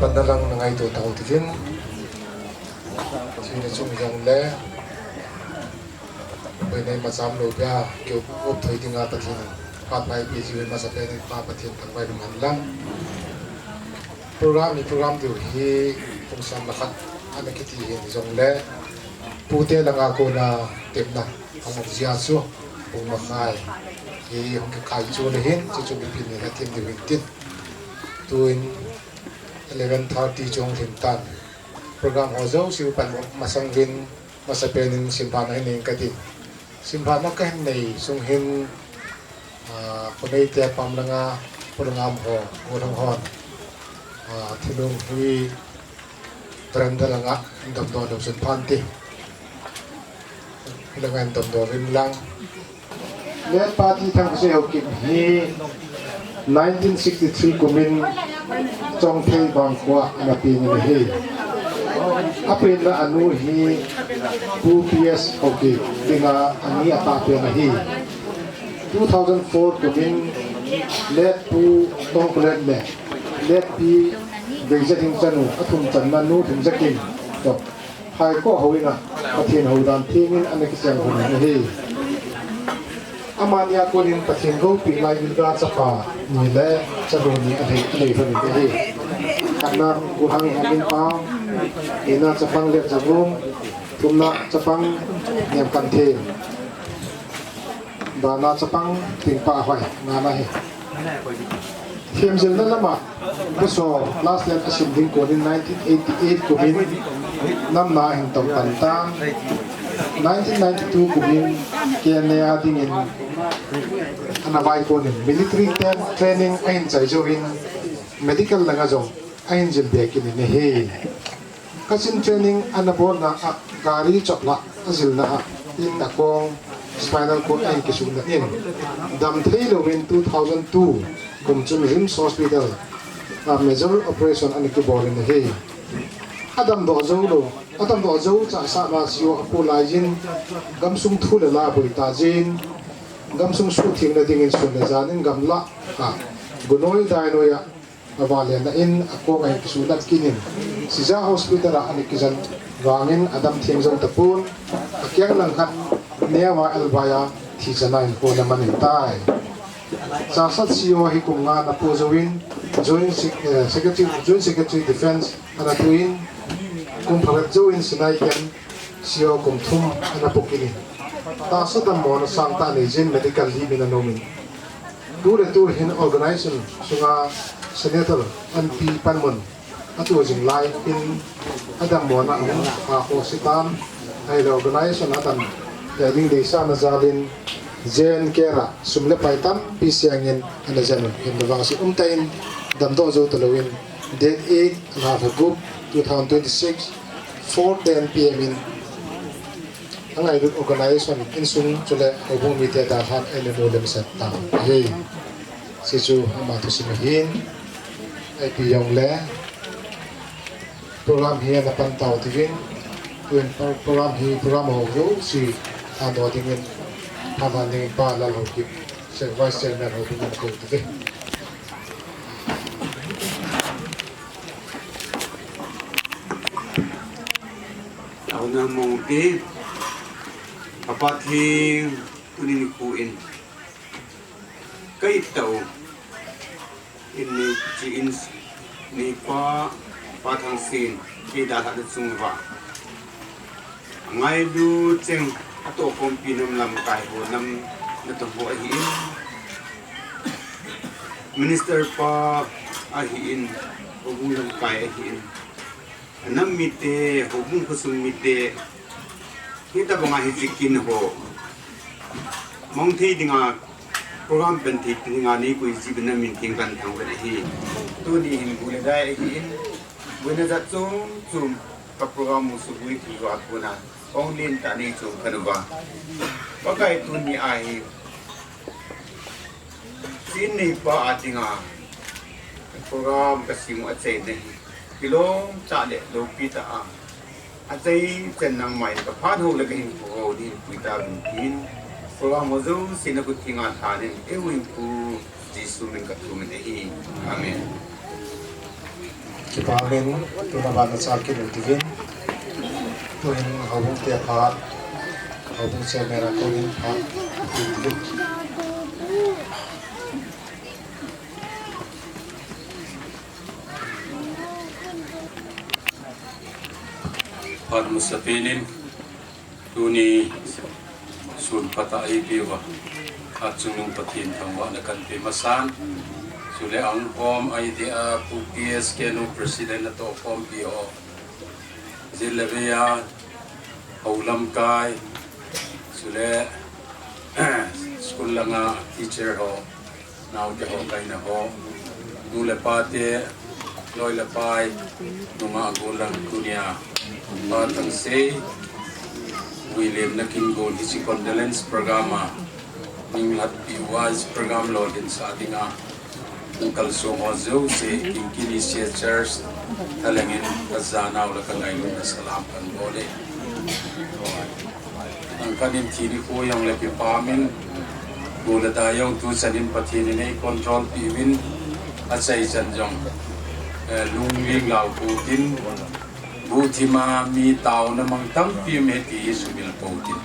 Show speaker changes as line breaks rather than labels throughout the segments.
pandalang na ngay to tao tikin sinasung yang le pwede masam lo pia kyo up thoi tinga tatin pat mai pi jiwen masape ni pa patin tang bai man lang program tu hi kung sam lakat ana kiti hin jong le pute lang ako na temna ang magsiaso kung makai hi ang kai chu le hin chu chu pin ni hatim di witin tuin 11:30 jong hintan program hozo siu pan masangwin masapenin simpana ini kati Simba na kahin nei sung hin kunay te pam nga pulangam ho urang hon thilung hui trenda nga indam do dam sun phanti hilangan dam do rim lang le party thang se ho kim hi 1963 kumin chong thei bang kwa ana pi ni hi apin na anu hi 2 PS okay tinga ani ata pe na hi 2004 kumin let pu tong kulet le let pi beijing chanu athum chan manu thum jakin to hai ko hoina pathin hodan thingin anaki chang hun hi amania konin pathin go pi lai bilga chapa ni le chadu ni adei adei phani hi kana kurang hamin pa ina chapang le jabum tumna chapang nyam kan the dana chapang tingpa hoi na na hi Kim Jil na lama puso last land asim din ko in 1988 ko bin nam na hing tong tantam 1992 ko bin Kenya dingin anabay ko nin military training ayin sa jowin medical na nga jong ayin jil bekin ni he kasin training anabo na gari chopla azil na in akong spinal cord ayin kisug na in dam thelo in 2002 kum chum Rims Hospital major operation ani ki borin he adam do zo cha sa ma siyo apo lajin gamsung thula la boi ta jin gamsung su thing na dingin sun na janin gamla ha gunoi daino ya awale na in ako ngai kisulat kinin sija hospital ani kisan wangin adam thingzong tapun akyang lang khat newa albaya thi janai ko na manin tai Sasat siyo hi kung nga na po join Secretary Defense ana tuin kung pagat join sinaiken siyo kung tum ana po kini tasat ang mo na sangta ni Jin medical leave na nomin tur hin organization sunga senator NP Panmon at using live in adam mo na ang ako sitam ay organization atan daling desa na zalin Jen Kera sumle paitam pisiangin ana janu indawasi umtain damdo zo talawin date 8 na February 2026 4:10 PM in ang idol organization insung chule obong media dahan ay nulem sa ta hey sisu amato simahin ay piyong le program hiya na pantaw tivin program ho si ano tingin Havani Pala Hoki, Vice Chairman Hoki Manko today.
Ako na mong kapating kuninikuin. Kay tao, ini ni pa patang sin, kita tak ada sungguh. Ngai du ceng atau kong pinum lam kai ho nam natubo ahiin minister pa ahiin hubung lam kai ahiin nam mite hubung kusum mite kita bang ahijikin ho mong thi dinga program benti dinga ni ko isi bina minting kan thang ba hi tu di hin bule dai ahiin bune za zum ka program musubui ki wa kuna only tani chung kanuba bagai tuni ai sini pa atinga program kasimu atsai ne kilo chale lo pita a atsai chenang mai ka phaho lagin ko di pita bin program mozo sinaku tinga thane ewin ku jisu min ka tu min hi amen
Kipamen tunabana sa akin utivin tuhin hawong tiyapat hawong siya merakuin at utivin
Pad musapinin tuni sun pata ibiwa at sunung patin tangwa na kanti masan sule ang pom ay di a PPS kenu president na to pom bio zilabia aulam kai sule school langa teacher ho now te ho kai na ho nu le pa te loi le pai nu ma gulang dunia pa tang se William nakin gold hisi condolence programa ning lat was program lo din sa dinga kal so mo zo se kinkini se church halangin kazana ula kangai lu salam kan bole ang kanin tini ko yang le pamin gula tayong tu sanin patini nei control piwin asai sanjong lungling lau putin butima mi tau na mang tam pi me ti sumil putin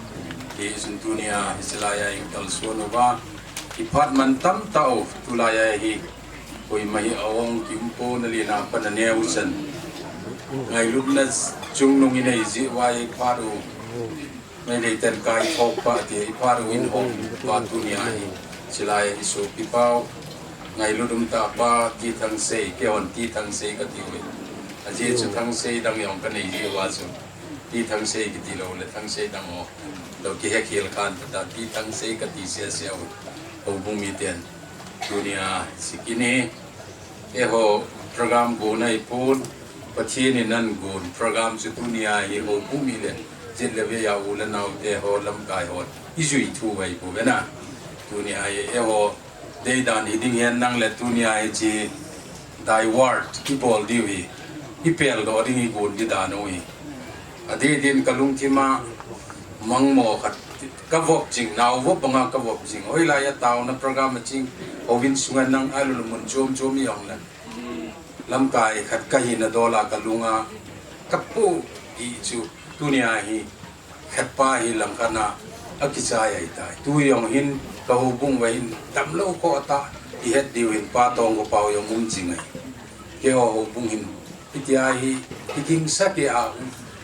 ti sun dunia islaya ing kal sonova ipat man tam tau tulaya hi koi mai awong kimpo na lina panane usan ngai lubnas chung nung inai ji wai paru mai le ten kai thok pa ti paru in hom pa dunia hi silaya isu pipau ngai ludum ta pa ti thang sei ke on ti thang sei ka ti we aji chu thang sei dang yong ka nei ji wa chu ti thang sei ki ti lo le thang sei dang o lo ki he khil kan ta ti thang sei ka ti sia sia o bung mi ten dunia sikini eho program go nai pun pathin nan gun program chu dunia hi ho bumi le jit le ya u le nau te ho lam kai ho izui thu wai bu na dunia eho dei dan hiding hen nang le dunia ji dai ward people diwi ipel do ding gun di danoi adi din kalung thima mangmo khat kavop jing naw wo banga kavop jing oi la ya taw na program jing ovin sungan nang alul mun chom chom yong la lam kai khat ka hi na dola kalunga kapu i chu dunia hi khat pa hi lam kana akisa ya tai tu yong hin ka hu bung wa hin tam lo ko ta i het diwin pa tong ko pau yong mum jing ai ke ho bung hin itia hi iking saki a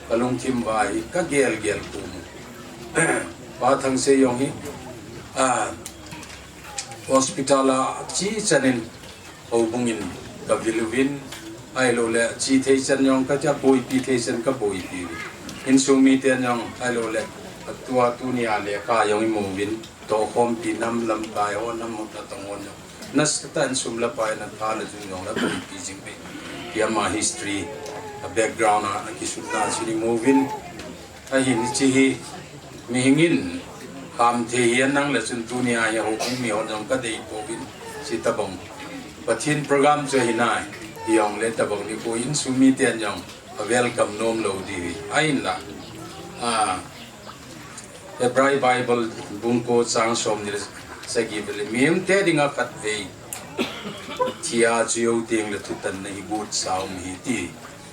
kalung thim ba hi ka gel gel ku pa thang se yong hi hospital chi chanin ho bungin ka viluvin ai lo le chi thei chan yong ka cha boi pi thei chan ka boi pi in sumi ten yong ai lo le tua tu ni ale ka yong mo vin to khom pi nam lam kai ho nam mo ta tong on nas ta in sum la pai na ka la jung yong la boi pi jing pe yama history a background a ki su na chi mo vin a hin chi hi mi hingin kam the hian nang la chun dunia ya ho mi ho jong ka dei po vin si ta bong pathin program che hinai yong le ta bong ni ko in sumi ten yong welcome nom lo di ain la Hebrew Bible bung ko sang som ni sa gibel miem te dinga khat ve tia jiu ding le tu tan nei gut sao mi ti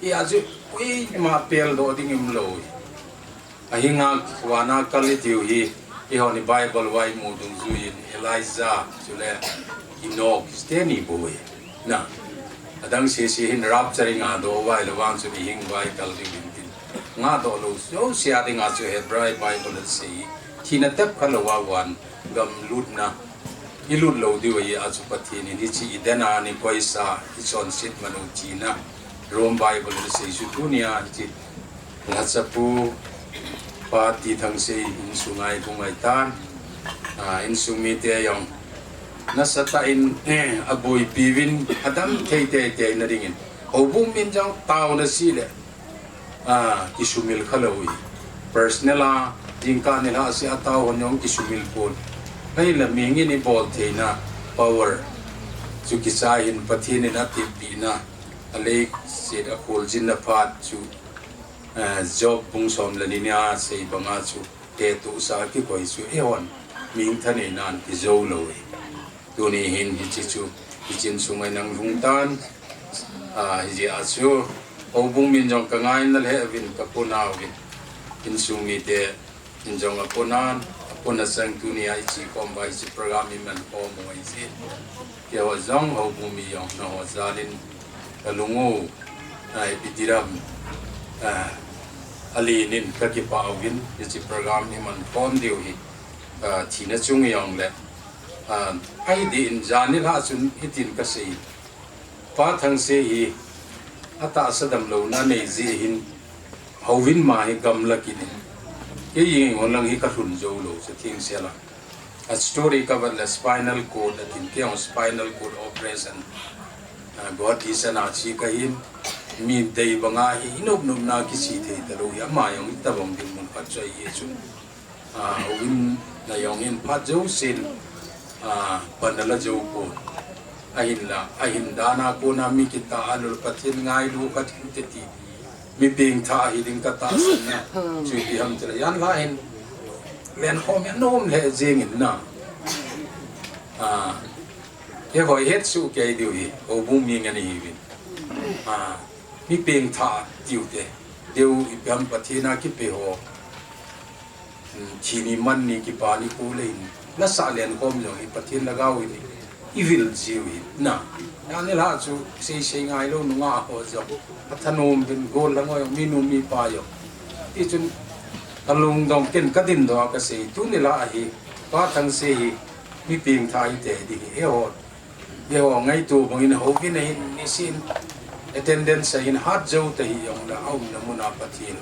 ya ju ui ma pel do ding im lo ahinga wana kali tiu hi i honi Bible wai mu dung zuin Elijah chule Enoch steni boy na adang si hin rap charing a do wai lo wang chu hing wai kal ding tin nga do lo so sia ding a chu Hebrew Bible si thina tap khalo wa wan gam lut na i lut lo di wai a chu pathi ni chi idena ni poisa i chon sit manu china Rome Bible si su dunia chi latsapu pa ti thang se in sungai bungai tan in sumi te yong nasata in aboi piwin adam thei te te na ringin obum min jang taw na sile kisumil khaloi personala jingka ni la si ataw honyong kisumil pon ai la mingi ni bol the na power chu kisahin pathini na tipina ale se da khol jin na phat chu job bung som la niya sei banga chu te tu sa ki koi chu eon ming thane nan ki zo lo tu ni hin hi chi chu hi chin sungai nang lung tan hi ji a chu o bung min jong ka ngai na le vin ka puna vin in sung ni te in jong a punan puna sang tu ni ai chi kom bai chi program man ko mo ai si ke wa jong o bung mi yong no zalin kalungu ai pitiram ali nin ka ki pa win chi program ni man form diu hi thina chung yong le ai di in janil ha chun itin ka sei pa thang se hi ata sadam lo na nei ji hin howin ma hi gam la ki ni ke yi ngol lang hi ka thun zo lo se thing se la a story cover the spinal cord at in kiyong spinal cord operation God is an achi kahin mi day banga hi inob nob na kisi the talo ya ma yong itabang din mun patsa yesu win na yong in patjo sin panala jo ko ahin dana ko na mi kita alul patin ngai lu kat ti mi ping tha hi ding kata san na chu bi ham tla yan la hin len khom ya nom le jing in na ye hoi het su ke diu hi o bung mi ngani hi win mi ping tha diu te diu i pam pathina ki pe ho chi ni man ni ki pa ni ku le na sa len khom jo i pathin lagaw ni i vil jiu hi na ya ni la chu sei ngai lo nu nga ho jo pathanom bin gol la ngoi mi nu mi pa yo ti chun kalung dong ken kadin do ka sei tu ni la hi pa thang se hi mi ping thai te di he ho ye ho ngai tu bang in ho vi nei ni sin attendance in hat jo te hi yong la au na muna pathin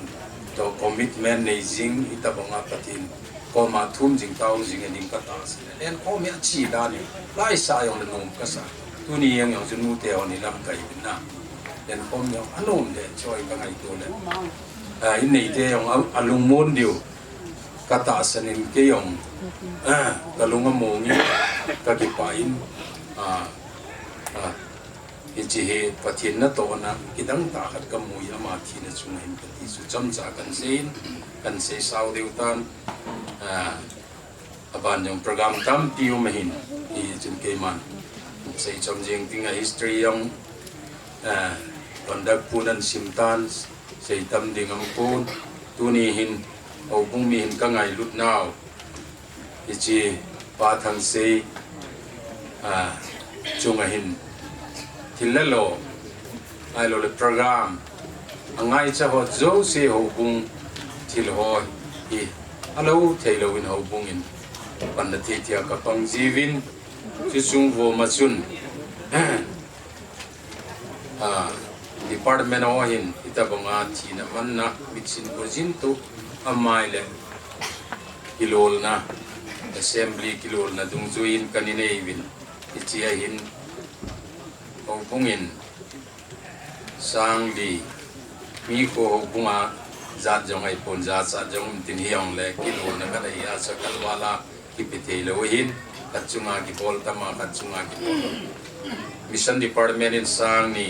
to commitment nei jing ita banga pathin ko ma thum jing tau jing ding ka ta se len ko me chi da ni lai sa yong la nom ka sa tu ni yang yong jun mu te on ni lam kai na len ko me anom de choi ka ngai tu le in nei te yong alung mon diu kata sanin ke yong kalunga mongi ka ki pain ichi he pathin na to na kidang ta khat ka mui ama thi na chung hin pati su cham cha kan sein kan se sau deu tan aban yong program tam piu mahin i chun ke man sei cham jing tinga history yong kondak punan simtan sei tam ding am pun tuni hin o bung mi hin ka ngai lut naw ichi pa thang sei chunga hin thilalo ai lo le program angai cha ho zo se ho bung thil ho hi alo thailo in ho bung in pan da thi tia ka pang jivin chi sung vo ma chun department o hin itabanga thina manna mixin kojin tu amai le kilol na assembly kilol na dungzuin kanine win ichia hin hopungin sangli mi ko hopunga zat jong ai pon za sa jong tin hiong le kilol na kada ya sa kalwala kipite lo hin kachunga ki bol tama kachunga ki bol mission department in sangni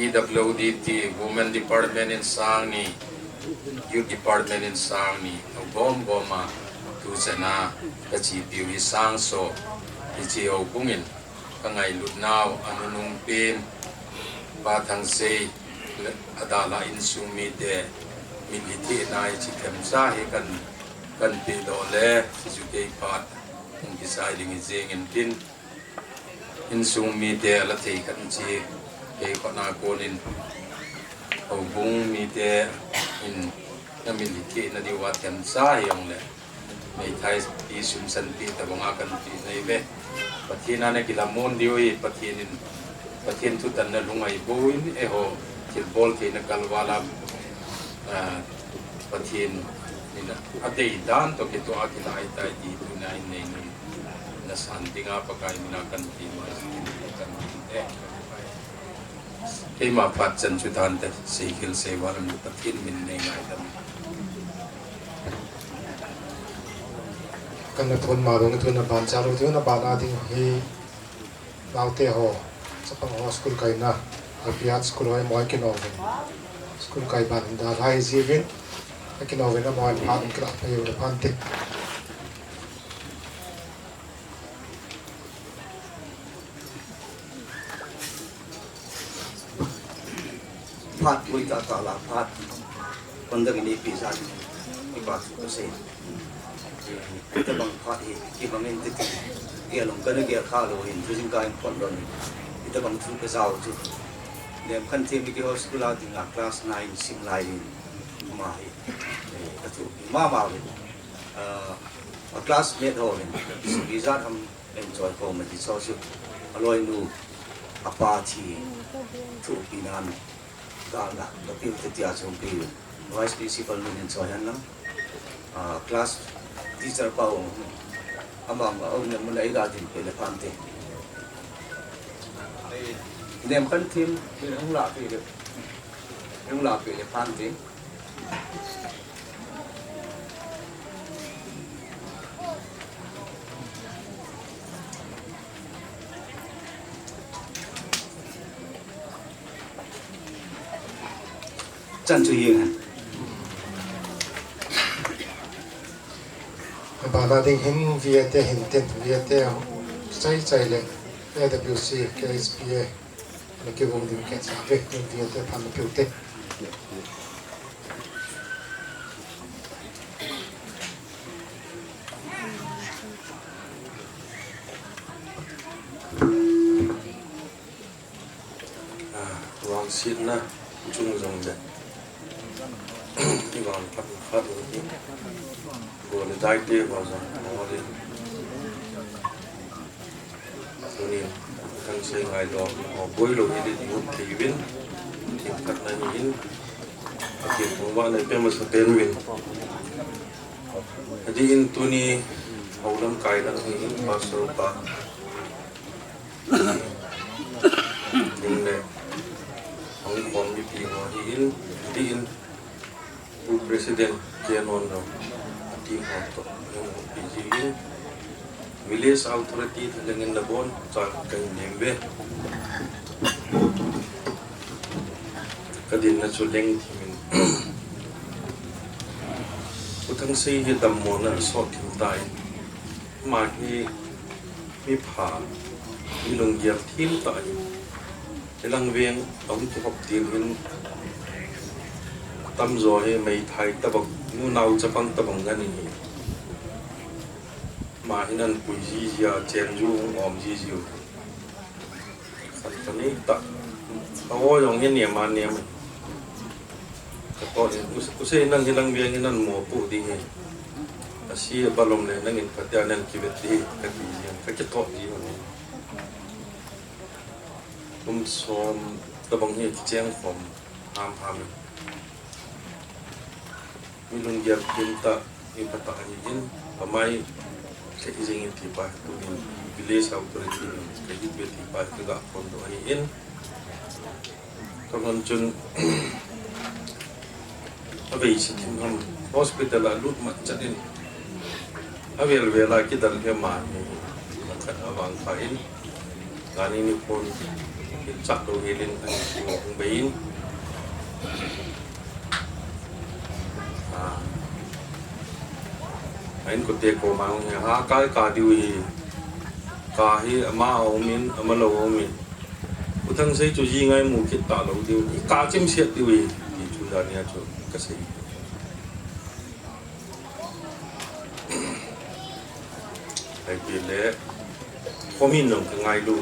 EWDT women department in sangni youth department in sangni gom goma tu sana kachi piu hi sang so ichi ho bungin kangai lut naw anunung pin pa thang se adala in sumi de militi na ichi kemsa he kan pi do le su ke pat ung ki sai ding jing in tin in sumi de la thei kan chi ke ko na ko nin ho bung mi de in na militi na di wat kemsa yong le may thai pi sum san pi ta bonga kan pi nei ve pathina ne kilamon dioi pathin tu tan na lungai boin e ho til bol ke na kalwala pathin ni na adei dan to ke to akila ai tai di tu nai nei nun na santinga pakai mina kan pi ma kan e ke ma pat chan chu dan te sikil sewaram pathin min nei ngai tam
kan na thon ma rong thon na ban cha ro thon na ban a ding hi laute ho sapang ho school kai na apiat school ho moi ke no school kai ban da hai jivin ke no na moi phan kra pa yo phan te
phat lui ta ta la phat kondak ini pizza ibat to se kita bang phat hi ki bang in tik kia long kana kia kha lo hin jing kai kon don kita bang thu ka zau chu dem khan tim ki school out in class 9 sim lai ma hi ka thu ma le a classmate ho hin visa tham enjoy ko ma ti so su aloi nu apa thi thu pinan gala da piu te tia chung pi vice principal nun enjoy han lam class teacher pa amang ông này muốn lấy ra thì phải là phan thế nem khăn thêm thì không lạ thì được không lạ thì là phan thế chân chui hiền
bà đã định hình Việt hình tên Việt chạy chạy lên AWC KSPA là cái vùng điểm kết xã về Việt tham gia biểu tế
vòng xin na chung dòng dệt cái vòng phát đi vừa là đại địa vào rồi nó đi cho nên thằng xây ngày đó họ bôi lỗi đi thì cũng thấy biến thì thật là nhìn thì cũng vào này bên mà sẽ tên mình thì in tu ni hậu lâm cài đang in bao số ba nhưng này ông còn bị phỉ họ thì in tu president kia non đâu team auto PGin village authority thalangin labon chak kai nembe kadin na chuleng thimin uthang sei hi dammo na so thim tai ma hi mi pha mi long yer thim tai elang veng ong ki hop tin hin tam zo he mai thai tabak nu nau chapang tabang ngani mà hinan pui ji ya chen ju om ji ju kan ni ta awo yong hin ne ma ne ka ko u se nan hilang biang hinan mo pu di he asi balom le nang in patya nan ki vet di ka ti ka ki to ji som tabang he cheng khom ham mi lung yer tin ta i pata ani in pamai ke izing ti pa tu in village authority ke hit be ti pa ke ga pon do ani in kaman chun abai si tim ham hospital a lut ma chatin avel vela ki dal ke ma ni kan awang pa in ngani ni pon chak do helin ang bein anh có thể có mang ha cái cả điều gì cả hi ama omin ama lo omin utang sei chu ji ngai mu kit ta lo điều cả chim siết điều gì thì chu da nia chu cái sei ai biết lẽ có min nong cái ngai lu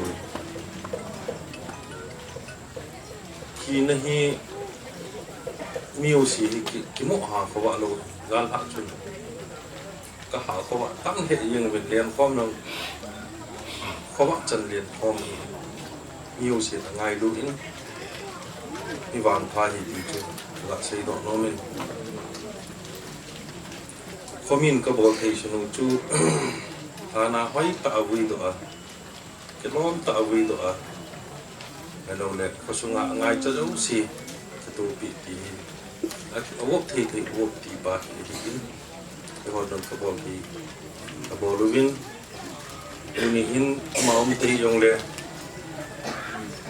khi na hi miu si ki mo ha ko wa lo gal ha chu ka ha ko wa tam he yeng ben lian khom nong ko wa chan lian khom miu si ta ngai lu in ni van pha hi ti chu la sei do no men khomin ka bol thei sunu chu ana hoi ta awi do a ke lom ta awi do a hello le ko sunga ngai cha zo si ka tu pi ti a wok thei wok ti ba ti in hồi đó các bạn thì các bạn đối với những hình mà ông thấy dùng để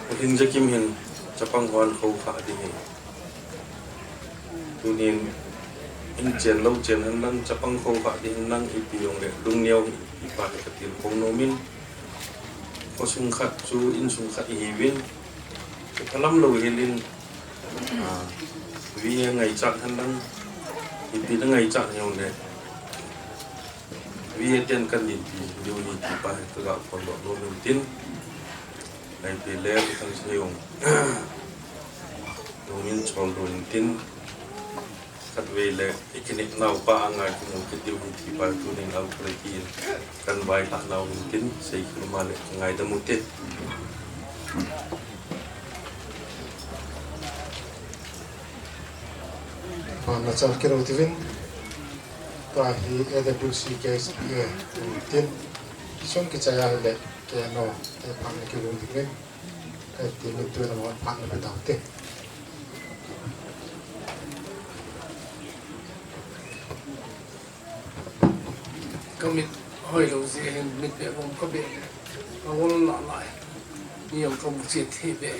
một hình rất kim hình cho bằng hoàn khâu phá đi hình tuy nhiên hình chiến lâu chiến hơn năng cho bằng khâu phá đi hình năng ít dùng để đúng nhiều ít phá để tiền không nô min có sung khát chú in sung khát ý viên cái lắm lâu hình lên vì ngày chặn hơn năng ít đi nó ngày chặn nhiều để vì tiền cần nhìn thì nhiều nhìn thì bài tôi gặp còn bọn luôn đầu tiên này thì lẽ cái thằng sử dụng đầu tiên chọn đầu tiên cắt về lẽ cái này nào ba ngày cũng một cái điều thì bài tôi nên làm cái gì cần bài thằng nào đầu tiên xây cái mà lẽ ngày đầu một tiết
mà nó cho cái đầu tiên tua hi AWC KSPA tin sun ki chaya le ke no te phang ki ru ding ke tin ni tu na mon phang na dang te
Kamit hoi lo zi hen mit be bom ko be awol la lai ni yom ko bu che the be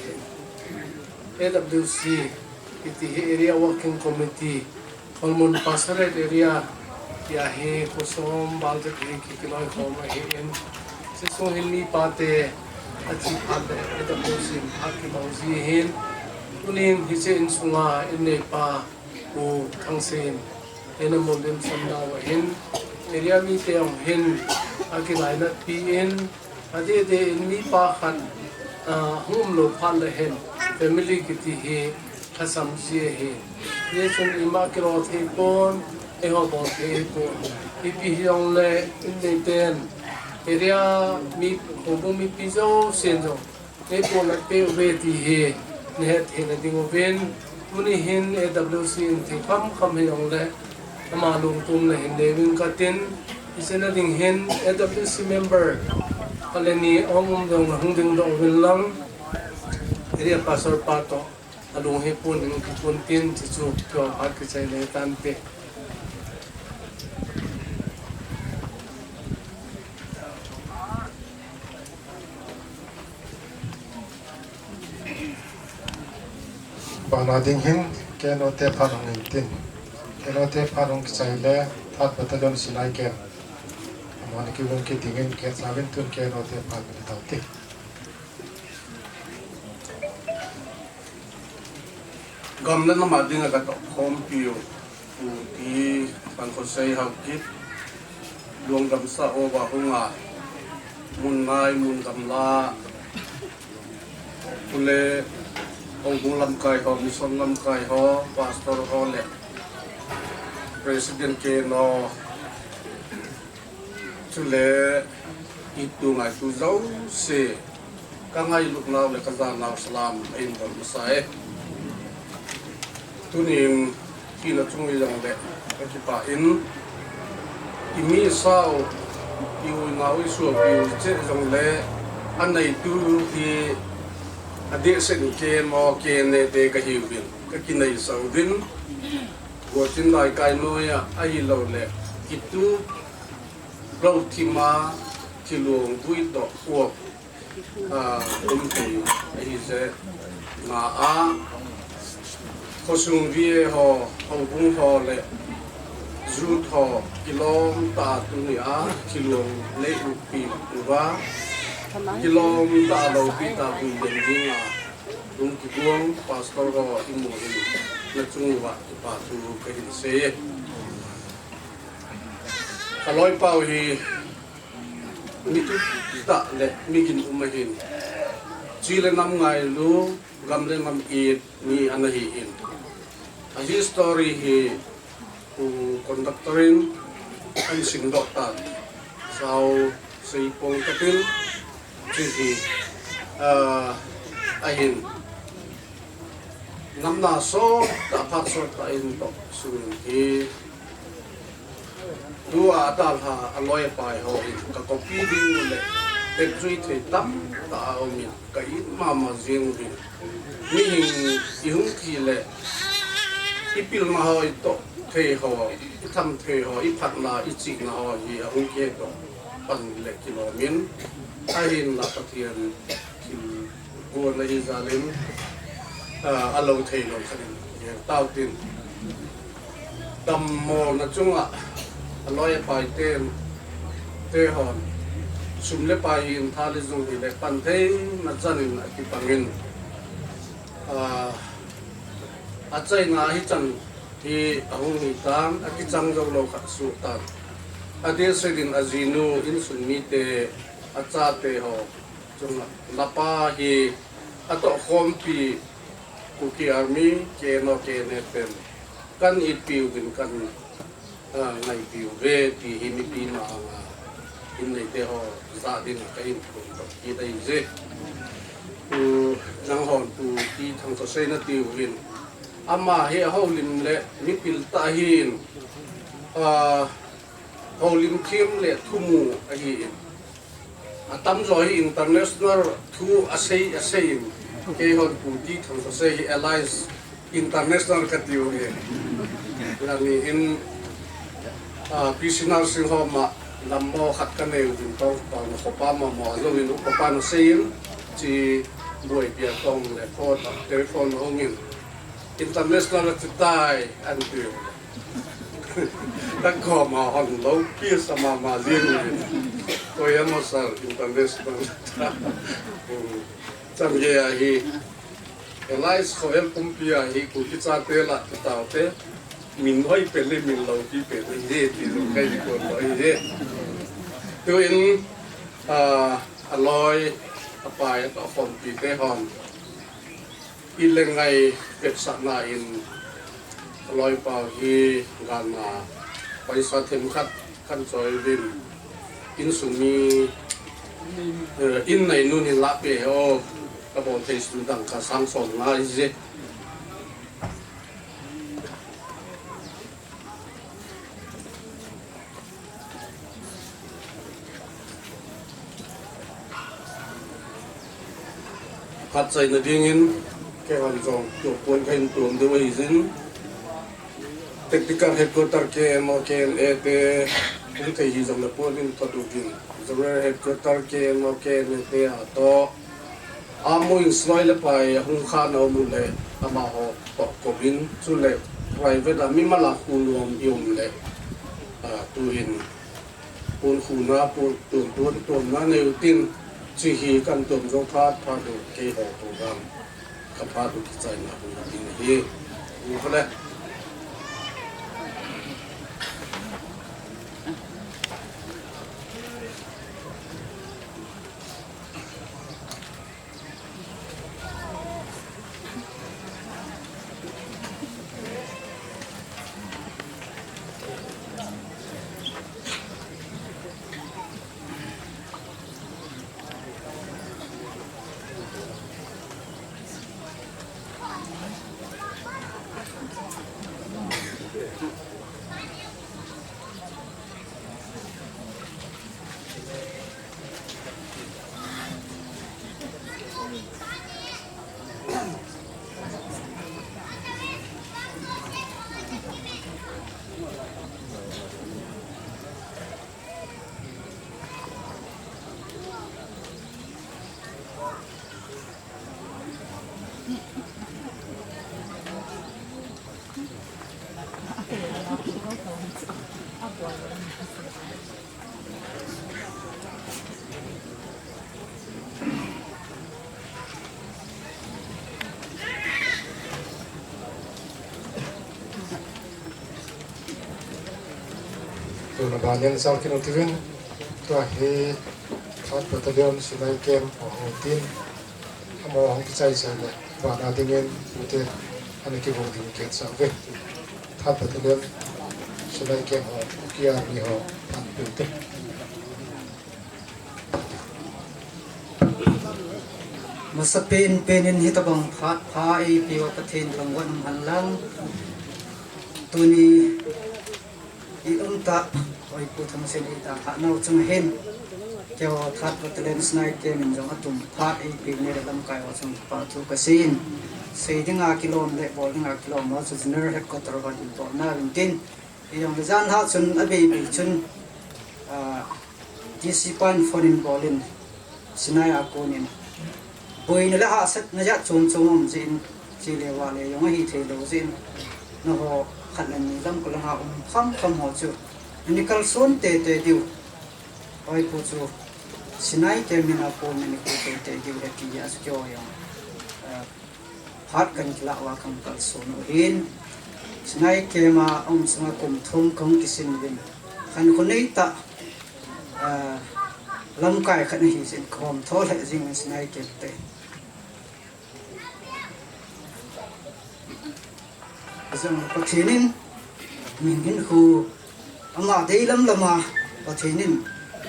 AWC iti area working committee Holmon Pasaret area ya he kosom balde ki kiloi home he en se so hin ni pate achi pate AWC aki bauzi hen tunin hise in sunga in ne pa u thangsen ena modem samna wa hen area mi te ang hen aki laina pi en ade de in mi pa khan hum lo phan le hen family kiti he khasam si he ye sun ima kro the pon e ho bo the pon ipi hiong le in ne ten area mi ho bo mi pi zo sen zo e pon la pe ve ti he ne he na ding ven tuni hin AWC in the kham hiong le ama lung tum na hin lewin katin isena ding hin AWC member kaleni ong dong hung ding dong wil lang area pastor pato alung he pun ng pun tin chu ko at ka sai le tante
bana ding hin ke no te phang ng tin ke no te phang ki chai le that batalon sinai ke amon ki rum ki dingin ke sabin tun ke no te phang ni ta te
gamna na mading aga to kompio ti pan ko sei ha kit luang gam sa o ba hunga mun nai mun gam la ule ong bung lam kai ho mission lam kai ho pastor ho le president ke no chule itu ngai tu zau se ka ngai luk nau le ka za nau salam in ba sai tuning kila chungi yang le ka pa in imi sao iu ngau su iu che jong le anai tu hi ade se ni ke mo ke ne te ka hi win ka kinai sau din go tin lai kai no ya ai lo le kitu ro ti ma ki luong tui do ko ti ai se ma a kosung vie ho hong bung ho le zut ho kilom ta tu ni a kilom le u pi u ba kilom ta lo pi ta bu den ding a dung ki buang pastor ho imu ni na chung wa pa tu ka hin se kaloi pau hi mi tu ta le mi kin umahin chile nam ngai lu gam le nam i ni anahi in a history hi u conductorin an sing doctor sau sei pong kapil chi hi ahin nam na so ta phat so ta in to sun hi dua dal ha aloi pai ho ka copy ding le te trui te tam ta o mi ka i mama jing bi mi hing ki le ipil ma ho to the ho i tham the ho i phat na i chi na ho hi a hung ke to pan le kilo min a hin la pathian ki go na hi zalim a lo thei lo khanin ye tau tin dam mo na chunga aloi pai ten te hon sum le pai in thali zung hi le pan thei na chanin a ki pangin a chai na hi chan hi ahung ni tam a ki chang zo lo kha su tan a de sedin azinu in sun mi te a cha te ho chung la pa hi a to khom pi ku ki army ke no ke ne pen kan it piu din kan ngai piu ve ti hi mi pi ma in nei te ho za din ka in ku ki dai je tu nang hon tu ti thang to sei na ti win ama he ho lim le mi pil ta hin Olim Kim le Tumu ahi atam zoi international thu asay ke hon puti thong say alliance international katiu he lani in Pisina sing homa lammo khat kane din to pa no pa ma mo lo in pa no sein chi boy pia tong le phone telephone hongin international tai an tu tak ko ma hon lo pia sama ma lien ko ya mo sar international cham ye hi Elias ko el pumpia hi ku ki cha te la ta te min hoi pele min lo ki pele he ti lo kai ko lo he tu in alloy apai to phong pi te hon in le ngai pet sa na in alloy pa hi gan na pai sa them khat kan choi vin in sumi in nei nu ni la pe ho ka bon te su dang ka sang song na je phát chạy là điên in cái hoàn toàn tổ quân khen tuồng đưa về dính technical headquarter ke mo ke et cũng thấy gì rằng là quân in phát được in rồi headquarter ke mo ke et to amoy sloi le pai hung khan au mu le ama ho to ko bin chu le private ami mala khulom yum le tu in pun khuna pun tuan na ne tin chỉ khi cần tuần dấu phát được cái hồ tổ vàng cấp phát được cái trái là cũng là như thế như thế này
tu na banyan sal kino tivin tu hi phát battalion sinai kem ho tin amo hong kichai sa le ba na dingen ute ani ki hong din ket sa ve phát battalion sinai kem ho kia ni ho an ute
Masapin penin hitabang phat phai piwa pathin thangwan hanlang tuni iumta oi putham sen ita hanau chung hen kyo that patlen snai ke min jong atum phat ei pi ne lam kai wa chung pa thu ka sin seidinga kilom le bolinga kilom wa chner hek ko tor wa din to na tin yong zan ha chun abi bi chun disipan foreign bolin sinai akonin boi nila ha sat na ja chom chom jin chi le wa le yong hi the lo jin no ho khan ni lam ko la ha kham ho chu ni kal son te diu oi pu chu sinai ke min a ko ni ko te diu le ki ya chu yong hat kan kla wa kam kal son hin sinai ke ma sanga kum thum kong kisin bin khan ko nei ta lam kai khan hi sin khom tho le jing sinai ke te zong pathinin min hin khu ama dei lam lama pathinin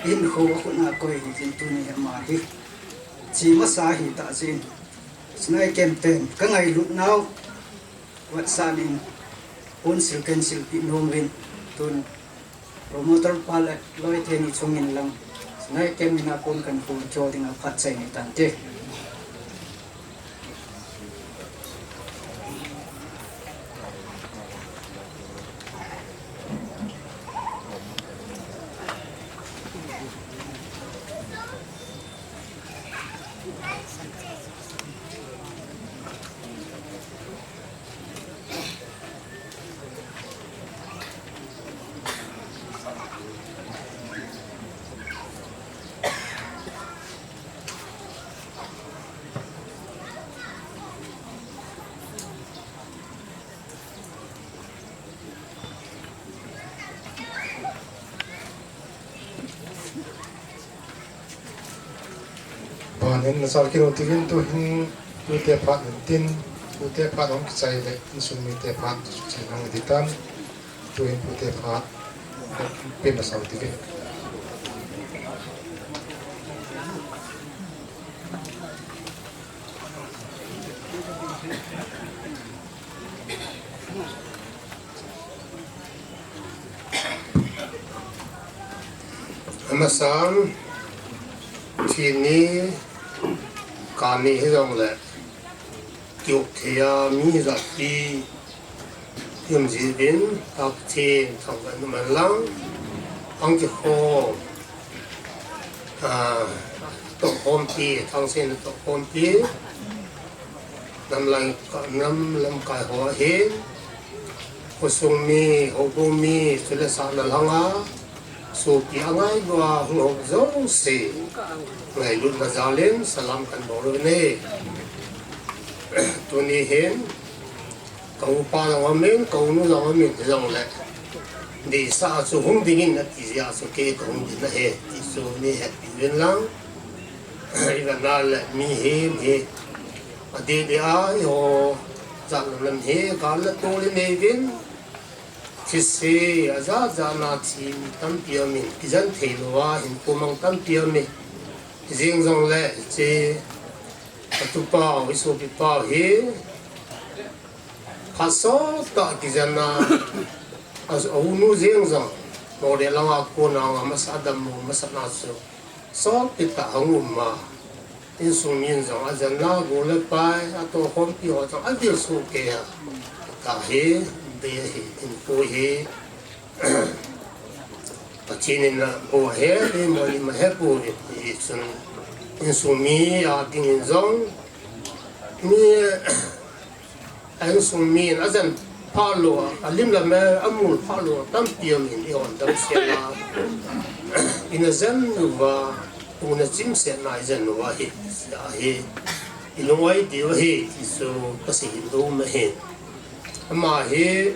hin khu khuna koi jin tu ni ma hi chi ma sa hi ta jin snai kem ten ka ngai lut nau wat sanin un sil ken sil pi nom win tun promoter pale loi theni chungin lang sinai kemina pon kan pu chodinga phat chai ni tante
Bahanin nasal kiro tigin tu hin tu te phat tin tu te phat hong chai le in sun mi te phat chai nang ditan tu hin tu te phat pe nasal tigin Amasan Tini Kani Hidong Le Gyuk Thea Mi Rati Yum Ji Bin Tak Tin Thang Gan Numan Lang Ang Ki Ho Tok Hom Pi Thang Sin Tok Hom Pi Nam Lam Kai Ho He Ho Sung Mi Ho Bu Mi Sule Sa Na Langa So pi angai gua hong zong se ngai lut na zalen salam kan boro ne tu ni hen kau pa la ngamen kau nu la ngamen zong le di sa su hong dingin na ti ya so ke kong din na he ti so ni happy wen lang ila na le mi he ade de a yo zan lam he ka la to le ne vin Kisi aza zana tim tam piamin kizan theilowa hin kumang tam piami jing zong le che atupa wiso pipa he khaso ta kizana as unu jing zong mode langa ko na masadam mo masana so pita hanguma in sumin zong azana go le pai ato hom pi ho zong adil su ke ka he de in po he pachinin na po he de mo ni ma he po sun in sumi a ding in zong ni an sumi na zan palo alim la me amul palo tam piam in on dam se la in zan wa una jim se na zan wa he he iloi de he so pasi do me he mà he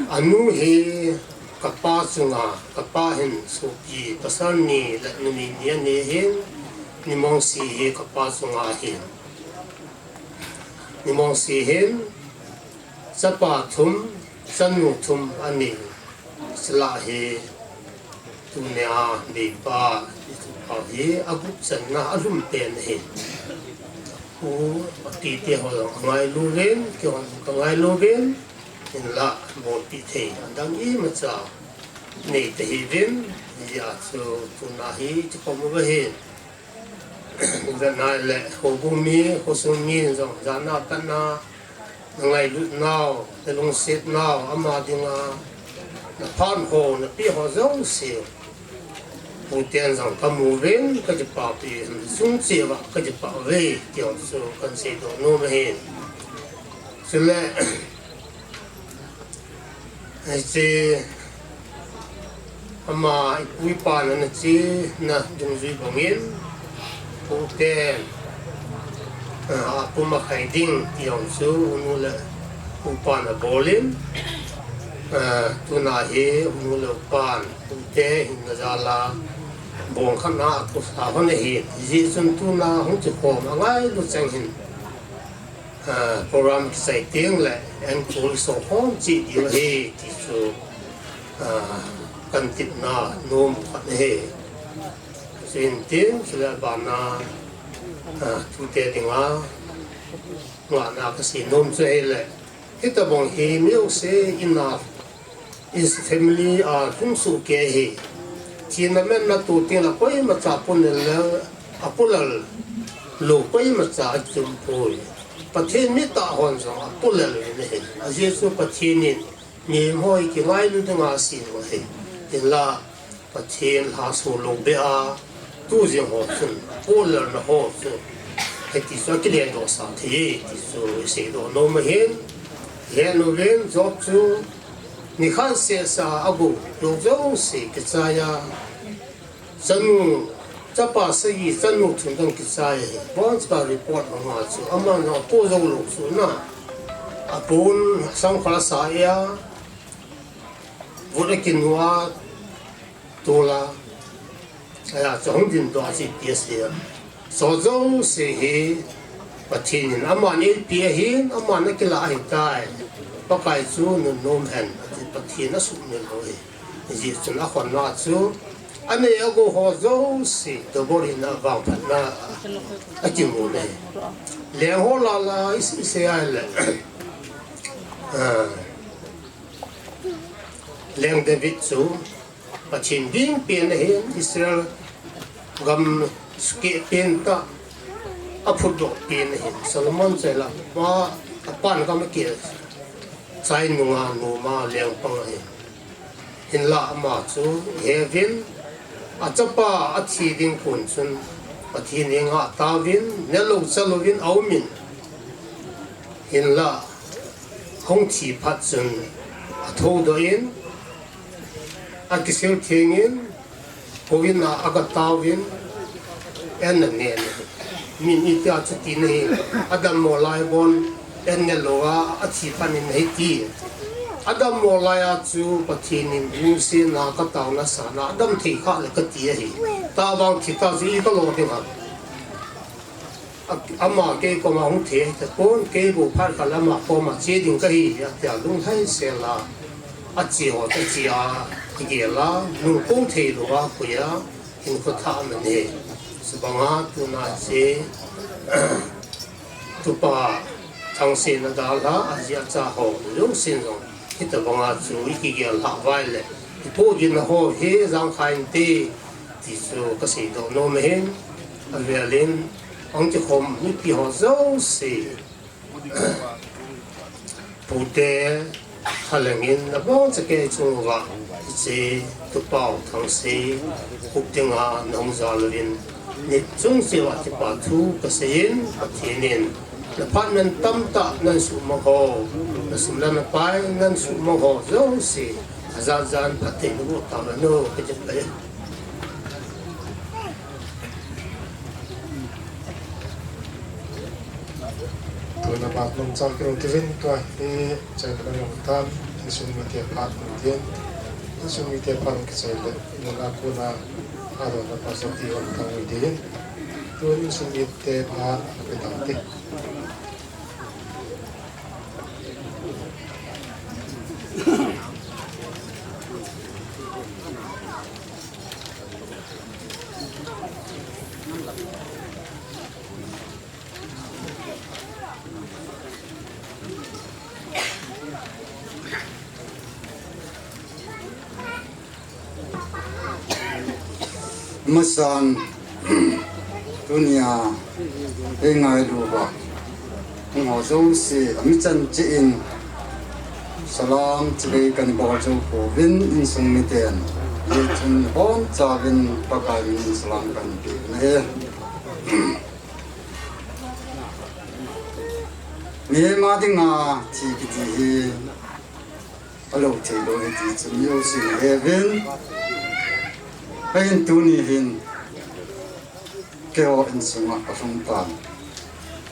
anu he kapa sunga kapa hin sopi pasal ni la ni dia ne hin ni mong si he kapa sunga hin ni mong si hin sapa thum sanu thum ani sla he tu ne a ni pa he agu san na alum pen he Ku ti ti ho ngai lu ren kyo ngai lu ren in la mo ti the andang I ma cha nei te hi ren ya so tu na hi ti ko mo ba he da na le ho bu mi ho su mi zong za na ta na ngai lu nao te long set nao ama dinga na pan ho na pi ho zong se Một tiền rằng có mù bên cái chụp bảo thì xuống xe vào cái chụp bảo về kiểu số cần xe đồ nô mà hẹn cho nên thì mà quý bà nó chỉ là dùng duy bằng yên một tiền cũng mà khai đinh kiểu số nô là quý bà nó bố lên tu na he nô là bàn cũng thế hình ra là bong khăn na ko sa hon he ji sun tu na hong chu ko ma ngai lu chang hin program sai tiếng le en ko so hong ji di he ti so kan tip na nom khat he sin tiếng sila ba na tu te ding a wa na ka si nom so he le
kita bong he meu se ina is family kung su ke he china men na tu tin la koi ma cha pun le apulal lo koi ma cha chum poi pathe mi ta hon so apulal ne he a jesu pathe ni ni hoi ki ngai lu nga si no he tin la pathe la so lo be a tu jing ho sun apulal na ho so he ti so ki le do sa thi ti so se do no ma hen he no ven job chu你看些啥阿姑有种是个啥呀？真这把生意真路成功个啥呀？我这个 report 嘛就阿妈那多肉路数那阿本生活啥呀？我的金话多了，哎呀，总点多是别些，所种是he 不听人阿妈你别听阿妈那个拉很大，不该做那弄很。ประเทศนั้นสุดเงินเลยยิ่งจนอาคนน่าจูอันนี้อากูหัวโจสิตัวบริณาบางพันน่าอาจิมุเลยเลี้ยงหัวลาลาอิสยาเลยเลี้ยงเดวิดจูประเทศดิ้งเปลี่ยนเห็นอิสราเอลกำสเกตเปลี่ยนตาอัพุดโดเปลี่ยนเห็นซาโลมอนเจล่าว่าปั้นก็ไม่เกี่ยวใจนัวนัวมาเลี้ยงปังเห็นละมาจูเฮวินอาจจะป้าอาทิตย์ดิ้งคนจนอาทิตย์นี้งาตาวินเนลูกจะลูวินเอามินเห็นละห้องที่พัดจนทูดอินอากิเซลเทียงินพวินอากาตาวินเอ็นนั่นเนี่ยมินอิตาจุดนี้อาดัมโมไลบอนเอ็นเนโลอาอาทิตย์ปันนี้ที่อาดัมโมไลอาจูปะทีนินมินซีนากตาวนัสนาอาดัมที่ข้าเลยก็ตีเหตาบางที่ตาจีก็โลดมาอามาเกี่ยก็มาหงเทแต่ปนเกี่ยบุพาร์กันละมาพอมาเจดิงก็ฮีแต่ลุงให้เสียละอาเจียวจะเจียเกี่ยละลุงคงเทลัวคุยเห็นก็ทำมันเองสบังอาตุนาเจตุปาทางเส้นดาละอาเจียจ้าหัวลุงเส้นรงที่ตะบังอาจูอีกเกี่ยละไว้เลยที่พูดยินหัวเฮรังขายตีที่สุก็สิโดนโนมเห็นอันเวลินอันที่ผมนี่พี่หัวเจ้าสิพูดเดฮัลโหลเงินนับวันจะเกี่ยจงว่าที่ตุปาทางเส้นคุกติงาน้องจาลินนี่จงเสียว่าที่ป่าทูก็เสียนปะเทนินและพันนั้นตั้มตะนั้นสุมาโฮและสมแล้วไม่ไปนั้นสุมาโฮเจ้าสิอาจารย์ปะเทนุตามโน่ก็จะไป
ตัวนับบัตรลงจำเป็นที่วินตัวที่ใจเป็นอย่างตามที่สุดมีเทียบพันเทียนที่สุดมีเทียบพันก็ใจเลยมันอากูน่าอาโดนนับภาษาที่วันทั้งวิดีตัวที่สุดมีเทียบพันเป็นต่างที่
Masan dunia engai lupa ngozong si amichan ciin salam cikai kan bawajo ko vin insung miten yechun hon cawin pakai min salam kan pi ne ne ma dinga ti ti hi alo ti lo ti chum yo si heaven Pain tuni hin keo in sunga pasung tan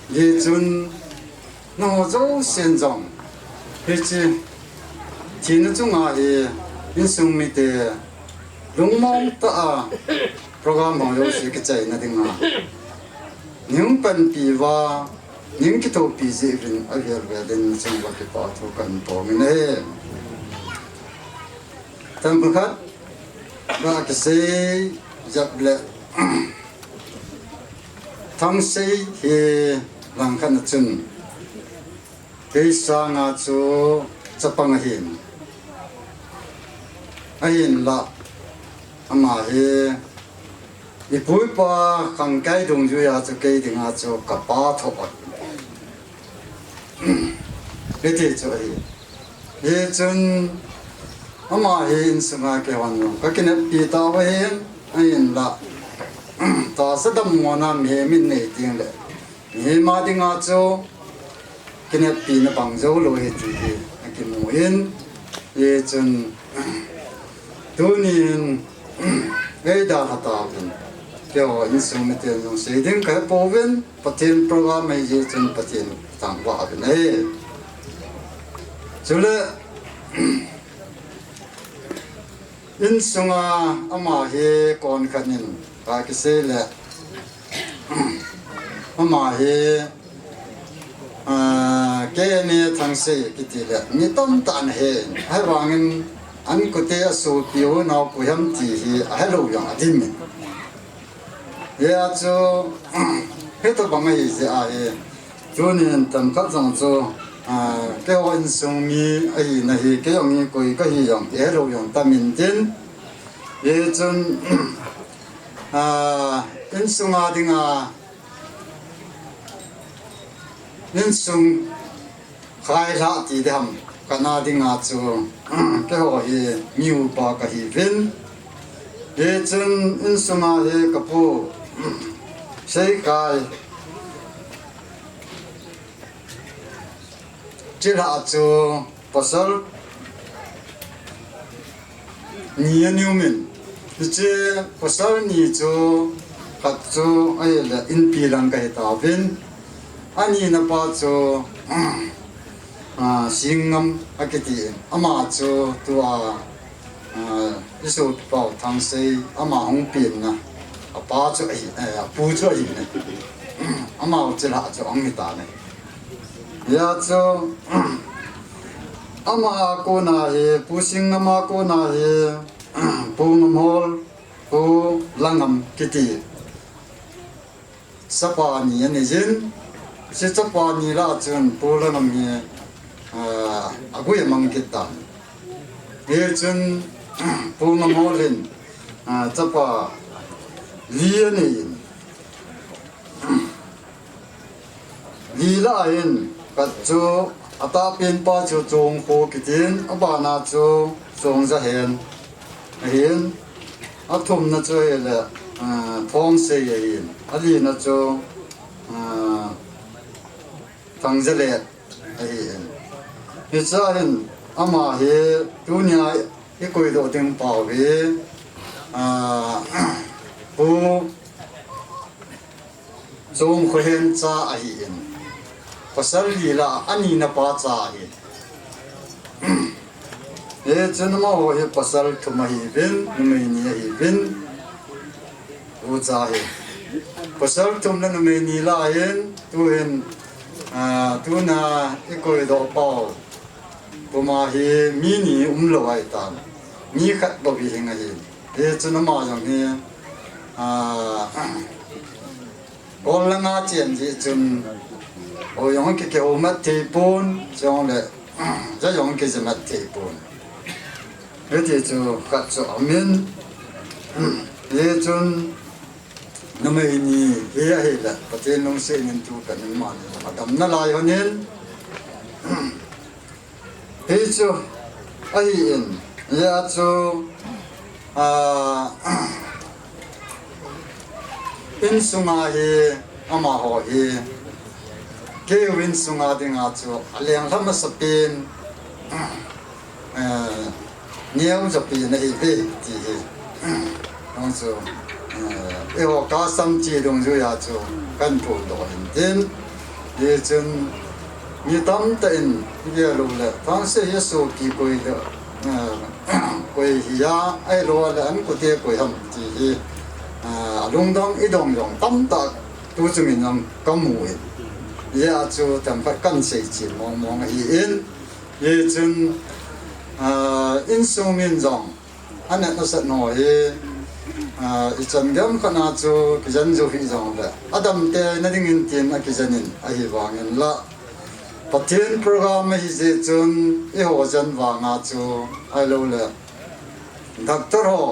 ye chun no zo sen jong he chi chin chunga e in sung mi te lung mong ta a program mo yo si ke chai na dinga ning pan pi wa ning ki to pi je rin a ver ve den chung wa ki pa thu kan to mi ne tam khat và cái xe dập lệ thang xe thì làm khăn chân cái sang ngã chú chấp bằng hin là mà hi đi bụi pa khang cái đồng du ya chú cái thì ngã chú cả ba thọ cái gì chú hi chun mà hin sung ngã cái hoàn cái này bị tao hin là ta sẽ đâm mòn nam hi mình này tiếng lệ hi mà tiếng ngã chú cái này bị nó bằng dấu lôi thì cái mùi hin ye chun tu niên cái đa hạt tavin cái họ in sung mit tiền dùng xây dựng cái bộ viên phát triển program này ye chun phát triển tăng hoa bên này cho nên in sung ama he con khát nín cái xe lệ ama he cái này thằng sĩ cái gì đấy, mi tâm tàn hệ, hay vàng anh có thể số phiếu nào của em thì hay lâu yang đi mình, giờ cho hết tất bằng cái gì cho nên tầm các dòng cho cái hoàn sung mi này cái ông coi cái gì yang hay lâu yang ta mình tin, giờ cho in sung đi nên sung khai ra thì đam cái nào đi ngã chú cái họ hi nhiều ba cái hi vin để chân nên sung hi cái bộ xây cái chỉ là chú pasal nhiều nhiều mình chỉ pasal nhiều chú cái chú ấy là in pi lang cái ta vin anh na pa cho singam akiti ama cho tua isu pao thang sei ama hong pin na pa cho pu cho ne ama chila cho ang ta ne ya cho ama ko na he pu singama ko na he pu ngam hol pu langam kiti sapa ni ne jin si chấp qua ni la chun pu la ngam hi agui mang kita ye chun pu ngam holin chấp qua li ni li la in ka chu ata pin pa chu chong ko kitin abana chu chong za hen athum na chu le thong se yin ali na chu thằng dân lệ thì sao hiện ama he dunia cái coi đồ tiếng bảo vệ bu zoom khoen cha hiện pasal gì là anh na pa cha hiện he chân mà ho he pasal thuma hi vin numai ni hi vin u cha he pasal thum na numai ni la hiện tu hiện tu na ikoi do pao puma hi mini lo ai tan ni khat do bi hinga hi e chuna ma jang hi bol la nga chen ji chun o yong ke o mat te pon jong le ja yong ke je mat te pon e ti chu khat chu amin e chun namai ni he la paten nong se nin tu kan man adam na lai honen he chu ai in ya chu in sunga he ama ho he ke win sunga dinga chu aleng lam sapin niam sapin na hi ve ti he nong chu eo ka sam chi dong ju ya chu kan pu do hin tin ye chun ni tam ta in ye lo le thang se ye so ki koi de koi ya ai lo le an ko te koi ham ti hi lung dong i dong dong tam ta tu chu min nam kam mu ye a chu tam pa kan se chi mong mong hi in ye chun in so min jong an na sa no he icham gam khana chu kijan jo hi jong la adam te na ding in tin a kijanin a hi wangin la pathian program hi je chun e ho jan wa nga chu ai lo le doctor ho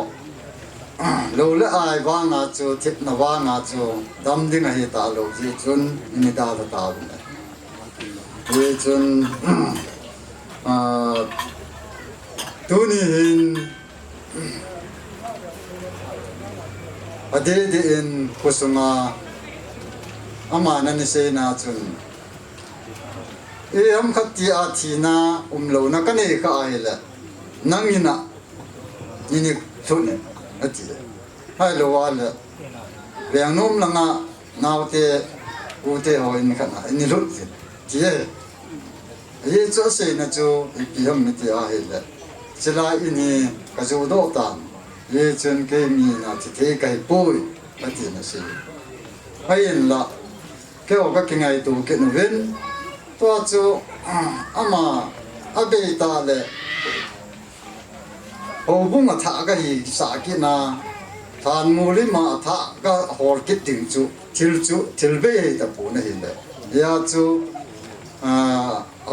lo le ai wa nga chu thip na wa nga chu dam ding hi ta lo ji chun ni da la ta ye chun tu ni hin ade de in kusuma amana ni se na chun e am khati a thina lo na ka ne ka ai la nangina ni thun ati hai lo wa la yang nom langa naw te u te ho in kana ni lut ti ye cho se na cho pi ham mi te a he la chila ini ka jo do ta ye chen ke mi na ti te kai poi ati na se hai la ke o ka kingai tu ke no ven to cho ama abe ta le o bung a tha ga hi sa ki na than mu li ma tha ga hor ki ting chu til be ta pu na hi le ya chu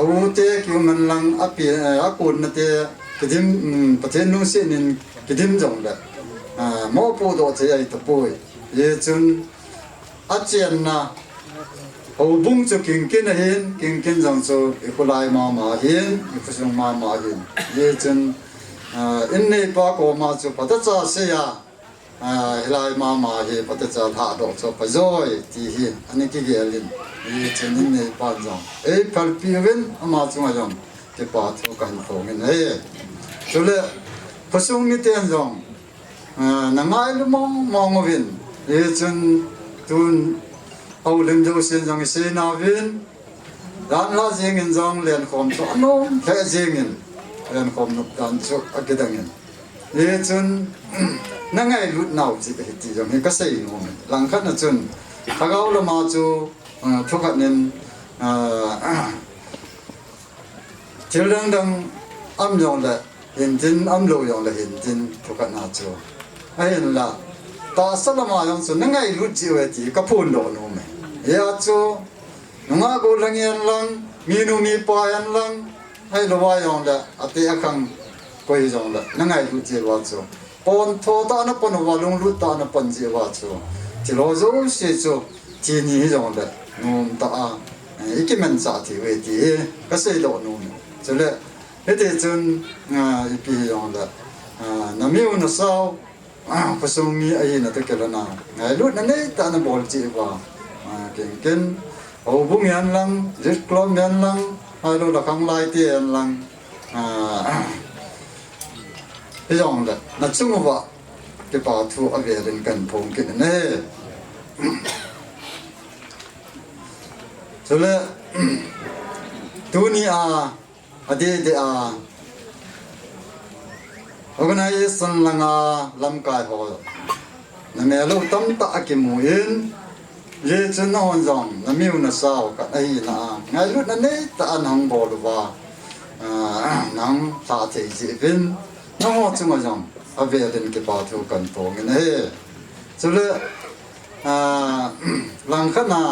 au te ki man lang api a kun na te kidim pathen nu se nin kidim jong le mo pu do che ai ta pu ye chun a chen na o bung chu king kin a hin king kin jong chu ikulai ma hin ifusung ma hin ye chun in nei pa ko ma chu pata cha se ya hilai ma hi pata cha tha do chu pa zoi ti hi ani ki ge lin ye chun in nei pa jong e pal pi wen ama chu ma jong ke pa chu kan to ngin he chule phusung ni ten jong na ngai lu mong win ye chun tun au lim do sen jong se na win dan la jing in jong len khom to no the jing in len khom nuk dan chu akidang in ye chun na ngai lut nau chi ke ti jong he ka sei no lang khat na chun thagau la ma chu thukat nen thil dang am yong la hin tin am lo yong la hin tin thukat na chu ai la ta salama yong chu na ngai lut chi we ti ka phun lo no me ya chu nunga go lang yan lang minu mi pa yan lang hai lo wa yong la ate akang ko hi jong la na ngai lut chi wa chu pon tho ta na pon wa lung lut ta na pon chi wa chu ti lo zo si chu ti ni jong la num ta a ikimen sa ti we ti ka sei do no me chu le he te chun pi yong la na mi un sao pasung mi ai na te ke la na ngai lut na nei ta na bol chi wa ken ken au bung yan lang rit klom yan lang hai lo la khang lai ti yan lang he yong la na chung wa ke pa thu a ve ren kan phong ke ne chule tu ni ade de organization langa lam kai ho na me lo tam ta ki mu in ye chen on jong na miu na sao ka ai na ngai lu na nei ta an hang bo lu wa nang ta te ji vin no ho chu ma jong a ve den ke pa thu kan po nge ne chu le lang kha na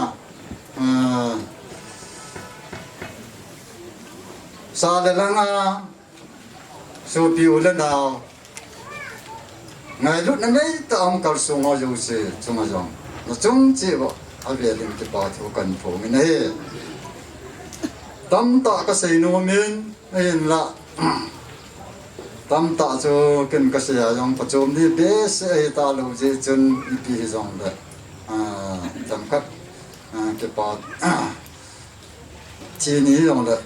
sa le langa su pi u le nào ngai lu na nei ta ang kal su ngo yu se chu ma jong nó chung chi bo a ve lim ki pa thu kan pho mi ne tam ta ka sei no min in la tam ta cho ken ka se ya jong pa chom di be se ta lo je chun i pi jong da tam khat ki pa chi ni jong da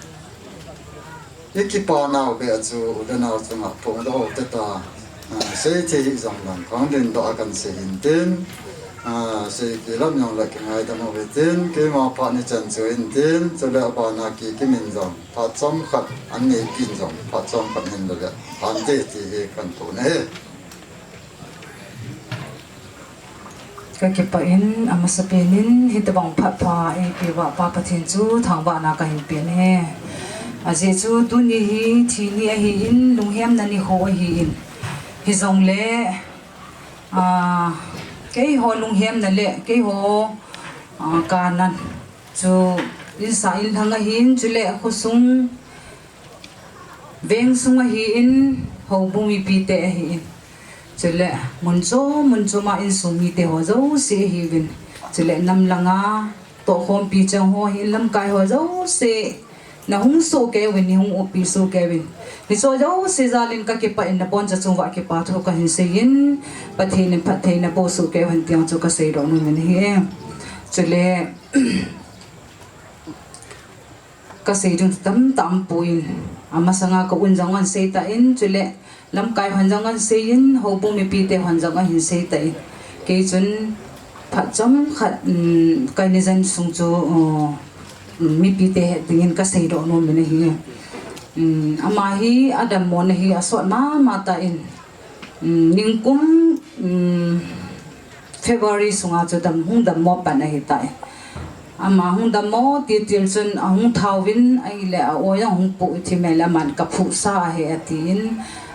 ki pa nào be chu da nào chu ma pho do ta ta se che jong lang khang den do kan se hin ten se ki lam yong la ki ngai da mo ve tin ke ma pa ni chan chu in tin chu la pa na ki min jong pa chom khat an nei kin jong pa chom khat hin da an te ti he kan to ne
ka ke pa in ama sa penin hitabang pha pha e pe wa pa pathin chu thang ba na ka hin pe ne a je chu tu ni hi thi ni a hi in lunghem na ni ho hi in hi zong le cái hồ lung hiểm này lệ cái hồ kanan chu in sa in hanga hin chule khusung veng sunga hi in ho bumi pi te hi chule muncho ma in sumi te ho zo se hi vin chule nam langa to khom pi chang ho hi lam kai ho zo se na hung so ke win hung opi so ke win ni so zo se zalin ka ke pa in na pon cha chungwa ke pa tho ka hin se yin pathe na bo so ke han tiang chu ka se ro nu men hi chule ka se jung tam puin ama sanga ka un jangan se ta in chule lam kai han jangan se in ho bu mi pi te han jangan hin se ta in ke chun phat chom khat kai ni jan sung chu mi pi te tingin ka se ro no men hi ama hi adam mon hi asot ma ta in ningkum February sunga chu dam hung dam mo pa na hi ta ama hung dam mo ti til chun hung thawin ai le a oya hung pu thi mela man ka phu sa he atin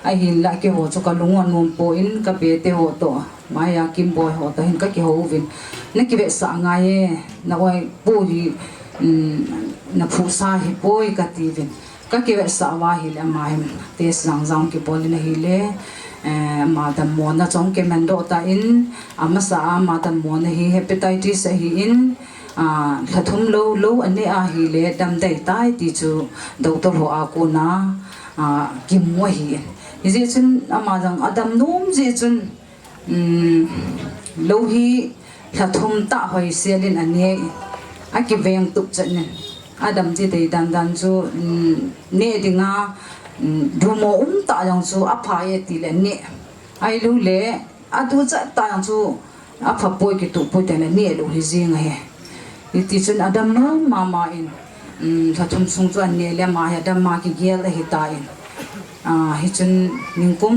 ai hin la ke ho chu ka lungon mom po in ka pe te ho to maya kim boy ho ta hin ka ki ho vin na ki ve sa nga ye na oi pu hi na phu sa hi poi ka ti vin ka ki ve sa wa hi le mai te sang ki pol na hi le ma dam mo na chong ke man do ta in ama sa ma dam mo na hi hepatitis hi in thum lo ane a hi le dam dai tai ti chu doctor ho a ko na kim mo hi ji chun ama jang adam nom ji chun lo hi thum ta hoi selin ane a ki veng tup chan adam ji dei dan chu ne dinga dumo ta yang chu apha ye ti le ne ai lu le adu cha ta yang chu apha poi ki tu poi te ne lu hi jing he ti chun adam no mama in thum sung chu an ne le ma ya dam ma ki gel hi ta in hi chun ningkum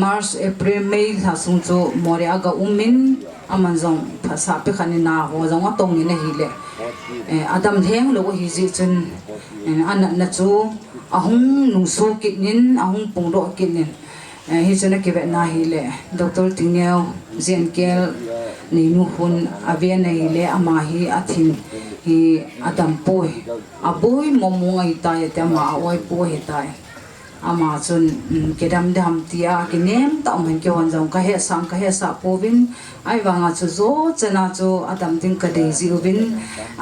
March April May tha sung chu moria ga umin amanjong phasa pe khani na ho jong atong ni na hi le adam theng lo hi ji chun an na chu ahung nung so kinin ahung pung ro kinin hi chuna ke na hi le doctor tingneu zenkel ni nu hun avia nei le ama hi athin hi adam poi aboi momungai ta ya ta ma oi po hi ta ama chun kedam dam tia kinem ta man ke hon jong ka he sang ka he sa povin ai wanga chu zo chana chu adam ting ka dei ji ubin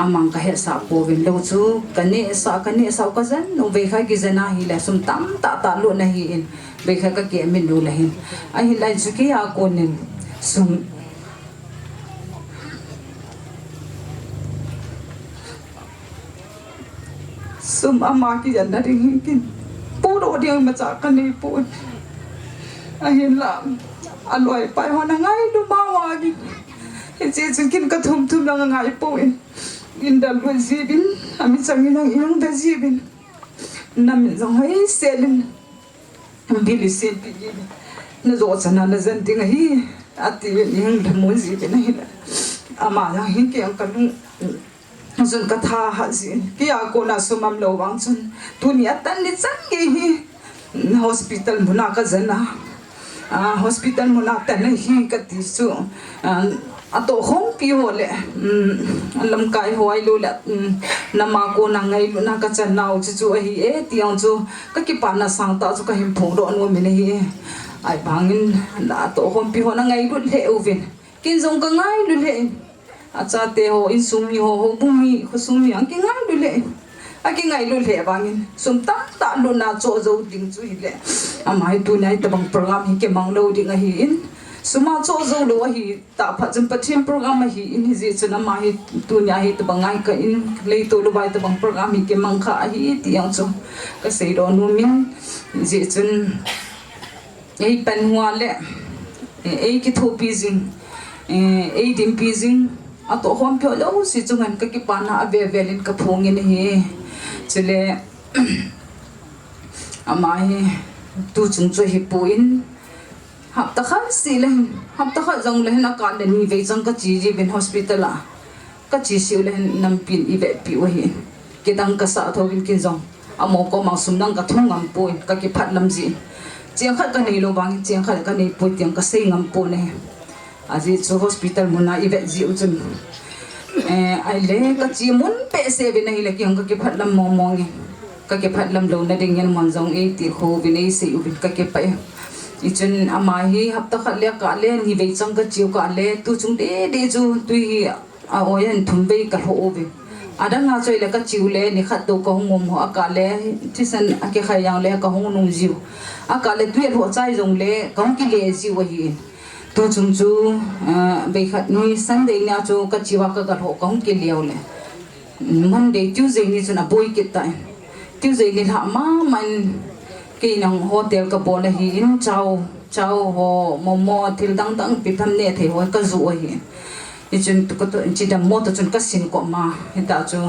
amang ka he sa povin lo chu kane sa ka zan no ve kha ki zana hi la sum tam ta lu na hi in ve kha ka ke min lu la hin ai hi lai chu ki a ko nin sum ama ki janna ring kin puro dia maca kan ni pun ahin la aloi pai ho na ngai du ma wa gi je kin ka thum na ngai pun in dal wen sibin ami changi nang ilung da sibin nam zong hai selin bili sen pi gi na zo chana na zan ting hi ati ning da mo sibin hi ama ya hin ke ang kan Zun kata hazin, kia aku na sumam lawang zun, dunia tan ni canggih hi, hospital muna kazana, hospital muna tan hi katisu, atau hong piho le, alam kai hoai lulat, nama aku nangai luna kacanau cucu hi tiang cu, kakipana sang tak cu kahimpung do anu mini hi, ai bangin, atau hong piho nangai lut le uvin, kinzong kangai lut le. Acha te ho in sumi ho bumi ho sumi ang ki ngai lu le aki ngai lu le bangin sum ta lu na cho zo ding chu hi le amai tu nai ta bang program hi ke mang lo ding hi in suma cho zo lo hi ta pha jam pathim program hi in hi ji chuna ma hi tu nya hi ta bangai ka in le to lu bai ta bang program hi ke mang kha hi ti yang chu ka sei do nu min ji chun ei pan hua le ei ki tho pi jing ei dim pi jing ato hom pyo lo si chungan ka ki pana ave velin ka phongin hi chule ama hi tu chung chu hi puin hap ta khan si le hap ta kha jong le na ka le ni ve jang ka chi ji bin hospital a ka chi siu le nam pin i ve pi wa hi ke dang ka sa tho bin kin jong amo ko mang sum nang ka thung ngam puin ka ki phat lam ji chiang khat ka nei lo bang chiang khat ka nei pui tiang ka sei ngam pu ne aji chu hospital muna i ve ji uchun ai le ka chi mun pe se be nei le kyang ka ke phat lam mong mong ka ke phat lam lo na ding yan mon jong e ti ho bi nei se u bin ka ke pa i chun ama hi hap ta khat le ka le ni ve chang ka chiu ka le tu chung de chu tu hi a oyan thum be ka ho be adang nga choi le ka chiu le ni khat to ko ngom ho ka le ti san a ke khayang le ka hong nung jiu a ka le tu ho chai jong le ka ki le jiu hi tu chung chu be khat noi Sunday nya chu ka chiwa ka ho ka ki leo le Monday Tuesday ni chuna boy ki ta Tuesday ni ha ma man ki nang hotel ka bon hi in chao ho momo thil dang dang pi tham ne the ho ka zu hi i chun tu ko chi dam mo to chun ka sin ko ma hi ta chu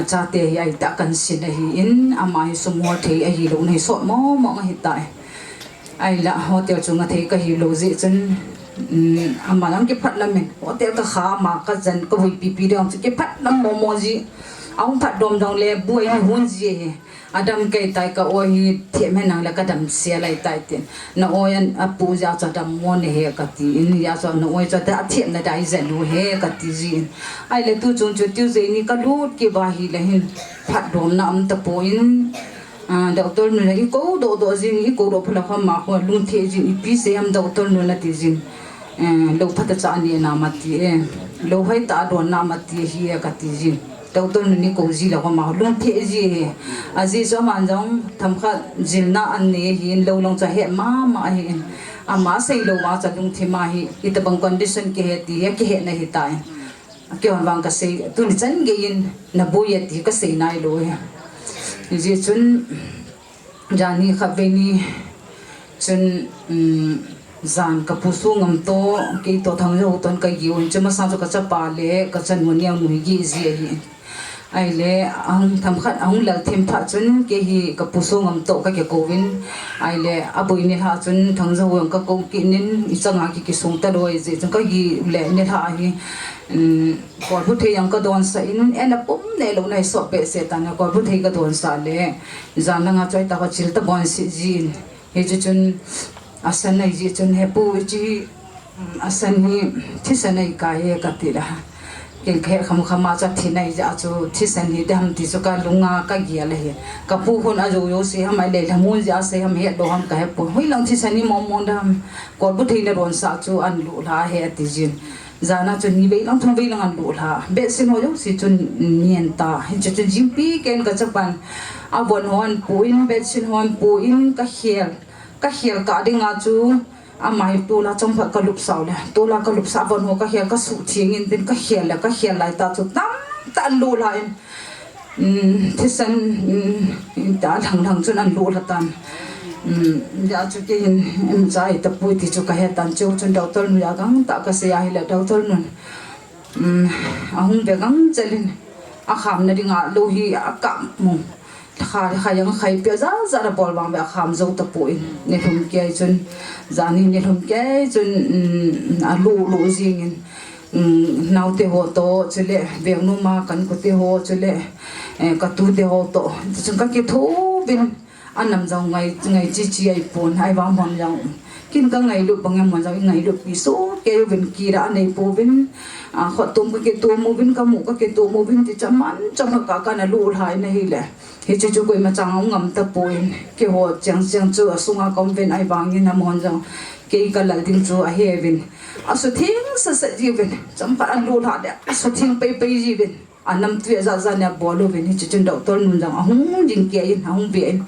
cha te hi ai ta kan sin hi in ama hi sumo the hi lo nei so mo hi ta ai la hotel chu nga the ka hi lo ji chun ama lang ki phat lam men hotel ka kha ma ka jan ko hui pi dong ki phat lam mo ji ang phat dom dong le buai hun ji adam kai tai ka o hi the me nang la ka dam sia lai tai tin na o yan apu ja cha dam mo ne he ka ti in ya so na o cha ta the na dai zen lu he ka ti ji ai le tu chung chu tu ze ni ka lut ki ba hi le hin phat dom na am ta po in doctor nu na ko do jin i ko ro phla kha ma ho lun the jin i pi se am doctor nu na ti jin lo phat cha ni na ma ti lo hai ta do na ma ti hi ka ti jin doctor ni ko ji la ko ma lun the ji aji so man jong tham kha jil na an ne hi lo long cha he ma hi ama sei lo ma cha lung the ma hi it bang condition ke he ti ke he na hi tai ke on bang ka sei tu ni chan ge in na bu ye ti ka sei nai lo ya ji chun jani kha be ni chun zan ka pusu ngam to ke to thang jo ton ka gi un chama sa ka cha pa le ka chan mon yang mu gi ji hi ai le ang tham khat ang la them pha chun ke hi ka pusu ngam to ka ke kovin ai le abui ni ha chun thang jo wang ka ko ki nin i changa ki sung ta loi ji chang ka gi le ni ha hi ko bu the yang ka don sa in en a pum ne lo nai so pe se ta na ko bu the ka don sa le zan na nga choi ta ka chil ta bon si jin he chu chun asan nai ji chun he pu chi asan ni thisanai ka he ka ti ra kel khe khama cha thinai ja chu thisan hi dam ti chu ka lunga ka gia le he ka pu hun a jo yo se ham ai le thamun ja se ham he do ham ka he pu hoi lang thisan ni mom dam ko bu thei na ron sa chu an lu la he ti jin zana chu ni be lang thong be lang an lu la be sin ho yo si chun nien ta he chu jim pi ken ka chapan a bon hon pu in be sin hon pu in ka hiel ka dinga chu amai tu la chong pha ka lup saw le tu la ka lup sa bon ho ka hiel ka su thing in tin ka hiel lai ta chu tam ta lu la in thisan ta thang chun an lu la tan ya chu ke in em chai ta pui ti chu ka he tan chu chun doctor nu ya gang ta ka se ya hi la doctor nu ahung be gang chalin a kham na dinga lo hi a kam mu kha yang khai pe za ra bol bang ba kham zo ta pui ne thum ke chun zani ne thum ke chun a lu jing in nau te ho to chule beng nu ma kan ko te ho chule ka tu te ho to chun ka ki thu bin anam jong ngai chi ai pon ai wa mon jong kin ka ngai lu bang mon jong ngai lu pi so ke bin ki ra nei po bin kho tum ka ke tu mu bin ka mu ka ke tu mu bin ti chaman cham ka na lu hai nei le he chu ko ma chang ngam ta poin ke ho chang chu asunga kom ven ai bang in amon jong ke ka la ding chu a he vin asu thing sa ji vin cham pa an lu la de asu thing pe ji vin anam tu za na bolu vin he chu doctor nun jang ahung jing ke in ahung be in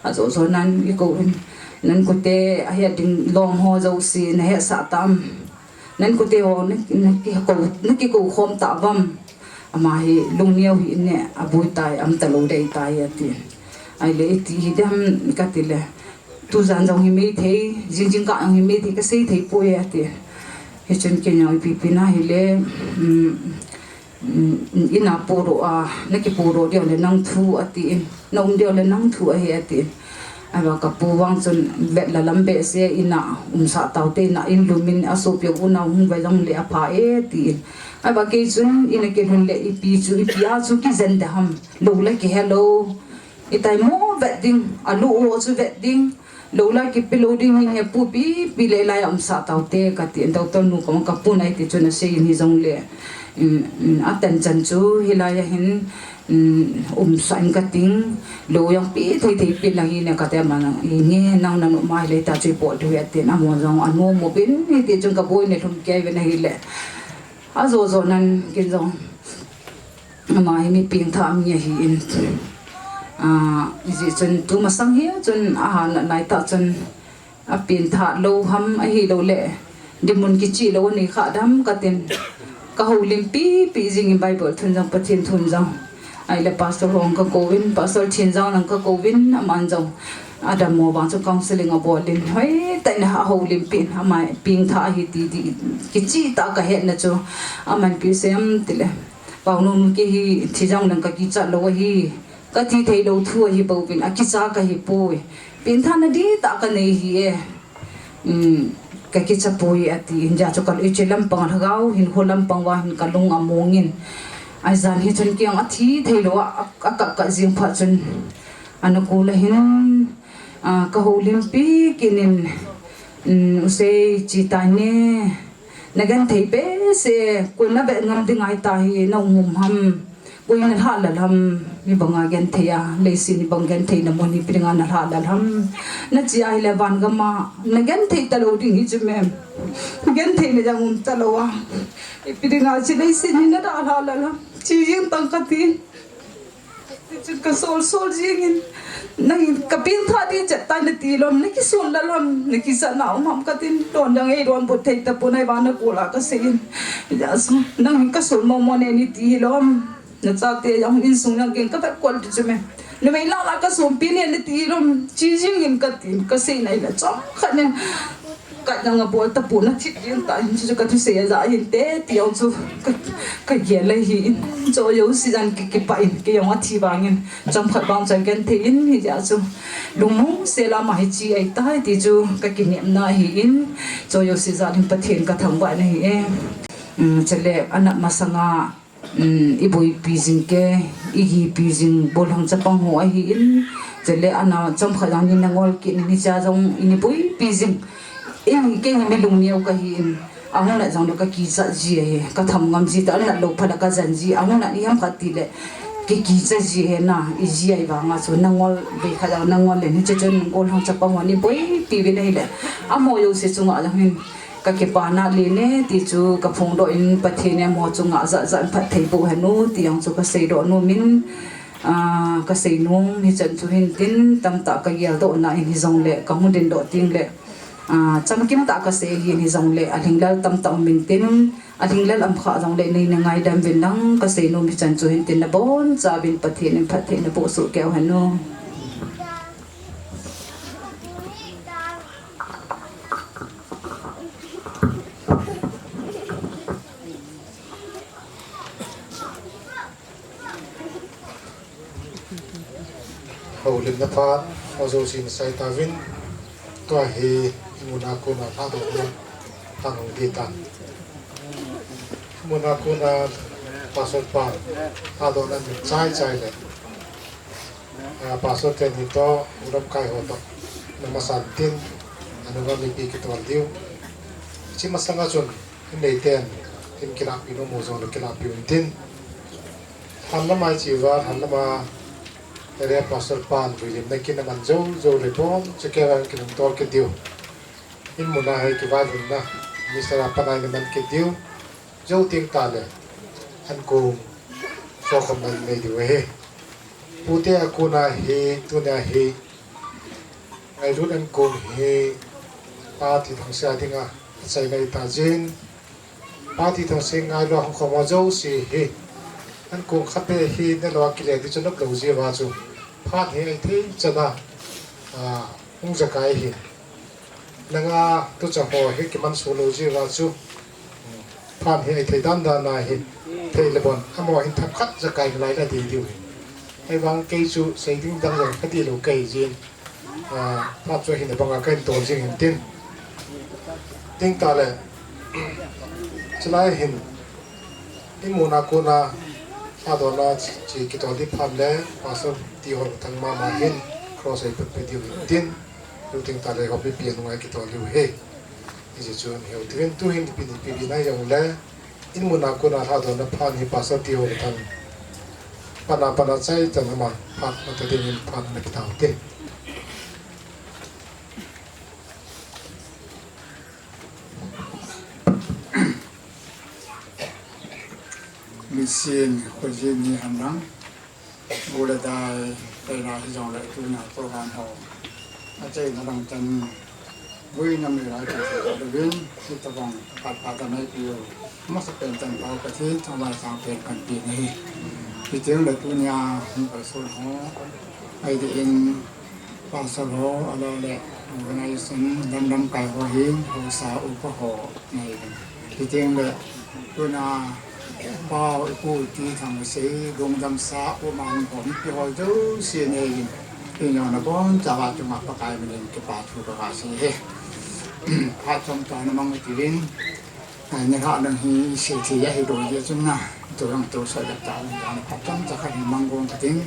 a zo nan i ko vin nan ko te a he ding long ho zo si na he sa tam nan ko te ho na ki ko khom ta vam ama hi lung niau hi ne abui tai am ta lo dei tai ati ai le ti hi dam ka ti le tu zan jong hi me thei jing ka hi me thi ka sei thei po ya ti he chen ke nyau pi na hi le ina poro a na ki poro dio le nang thu ati nong dio le nang thu a he ati aba ka pu wang chun vet la lambe se ina sa tau te na in lumin aso pyo una hung vai jong le apha e ti aba ke chun ina ke hun le ipi a chu ki zen da ham lo la ki hello itai mo vet ding alu o chu vet ding lo la ki pilo ding he pu pi le la am sa tau te ka ti doctor nu ko ka pu nai ti chun se in hi jong le atan chan chu hilaya hin san ka ting lo yang pi thei thei pi la hi ne ka te ma nge nang nang mai le ta chui po thu ya te na mo jong an mo bin ni te chung ka boi ne thum ke ve na hi le a zo zo nan kin jong ma hi mi ping tha mi hi in ji chun tu ma sang hi chun a han nai ta chun a pin tha lo ham a hi lo le dimun ki chi lo ni kha dam ka ten ka ho lim pi jing in bible thun jang pathin thun jang ai le pastor hong ka kovin pastor chin jang nang ka kovin aman jang adam mo bang chu counseling abolin hoi tai na ho lim pin amai ping tha hi ti ki chi ta ka het na chu aman pi sem tile paunun ki hi thi jang nang ka ki cha lo hi ka thi thei lo thu hi bo pin a ki cha ka hi poi pin tha na di ta ka nei hi e ka ki cha poi ati inja chu kal e chelam pang thagau hin holam pang wa hin kalung amongin ai zan hi chun kyang a thi thei lo a ka jing pha chun anakula hin ka holim pi kinin usei chitane nagan thei pe se kuna be ngam dingai ta hi na ngum ham kuina ha la lam mi banga gen theya leisin bang gen thei na moni pringa na ha la lam na chi ai le ban ga ma na gen thei ta lo ding hi chume gen thei na jangum ta lo wa e pringa chi leisin ni na da ha la lam chi jing tang ka ti chun ka sol jing nang kapin tha di chat ta na ti lom na ki sol la lam na ki sa na mam ka tin don jang e don bu thei ta pu nai ba na ko la ka sein ja so nang ka sol mo mo ne ni ti lom na cha te yang in sung yang gen ka ta kwal ti chume no mai la ka som pi ne ni ti lom chi jing in ka tin ka sei nai la chom khanen ka nang bol ta pu na thi jing ta hin chu ka thu se za hin te ti au chu ka ye le hi cho yo si jan ki pa in ki yong a thi bangin chom khat bang chang gen the in hi ja chu lung se la ma hi chi ai ta ti chu ka ki nem na hi in cho yo si jan pathin ka thang ba nei e chele anak masanga iboi pijing ke igi pijing bolhang chapang ho hi in chele ana chom khalang ni nangol ki ni cha jong ini boi pijing in ke ni melung niau ka hi in anga na jong ka ki cha ji he ka tham ngam ji ta na lo phada ka jan ji anga na ni ham khati le ki cha ji he na i ji ai ba nga chu nangol be khala nangol le ni che chen bolhang chapang ni boi pi be le amo yo se chunga jang hin ka ke pa na le ne ti chu ka phung do in pathe ne mo chunga za za phat thei bu hanu ti yang chu ka sei do no min ka sei nung hi chan chu hin tin tam ta ka yel do na in hi zong le ka mu din do ting le cham kim ta ka sei hi ni zong le a hinglal tam ta min tin a hinglal am kha zong le nei na ngai dam vin nang ka sei no mi chan chu hin tin na bon cha bin pathe ne phat thei na bo su ke hanu
hầu lên nắp phát, rồi xin say ta vin, tôi hi muốn aku na thang được luôn, thang không đi tan, muốn aku na passport pan, thang được nên trái lên, passport tên thì to, udah kai hoto, nama santin, anu kami pikir tuan diu, si masanga chun, ini ten, in kilap ino muzon kilap yuntin, hanna mai jiwa, hanna ma area pastor pan tulim na kinaman zo repon sekarang kinang tol ke diu in muna hai ki valun na misara panay naman ke diu zo ting tale an ko so kaman may diu he puti ako na he tu na he ngay run an ko he pati thang sa dinga say ngay tajin pati thang say ngay lo hong koma zo si he an ko kape he na lo akile di chunok lo zi wa zo phát hiện thấy chana ông già cái hiện nga tôi cho họ hết cái món số lô gì vào chú phát hiện thấy đan đan này hiện thấy là bọn amo hiện thắp khát già cái lại là gì điều hay vang cây chú xây dựng đang rồi cái gì lô cây gì phát cho hiện là bằng cái tổ gì hiện tin tin ta là cho lại hiện cái môn aku na đó là chỉ cái tổ đi phạm lệ pastor ti hol thang ma hin cross ai pe ti tin lu ting ta le ko pe pi no ai ki to lu he i je chuan heu tren tu hin pi nai jong le in mun aku na ha do na phan hi pa sa ti o tan pana chai tan ma phat ma te ding phan na ki tau te
Misin khuji ni hamrang bula dai dai na hi jong le tu na program ho a chai na dang tan vui nam ni lai ka de win ki ta bang pa ta mai pi ma sa pen tan pau ka thi thong lai sang pen kan pi ni pi teng le tu nya hi pa so ho ai de in pa sa ho ala le organization dam kai ho hi ho sa u pa ho nei pi teng le tu na bao cô đi thằng sĩ gồm đâm xã của mangผมที่họ chú xưa này thì nhỏ nó bon chả vào trong mặt bác ai mình cái bà thu cái bà sĩ phát trong toàn nó mang cái tiền nhà họ đang hi sĩ thì hay đổi gì chung na tôi đang tôi sợ đặt trả nó phát trong chắc là mang gồm cái tiền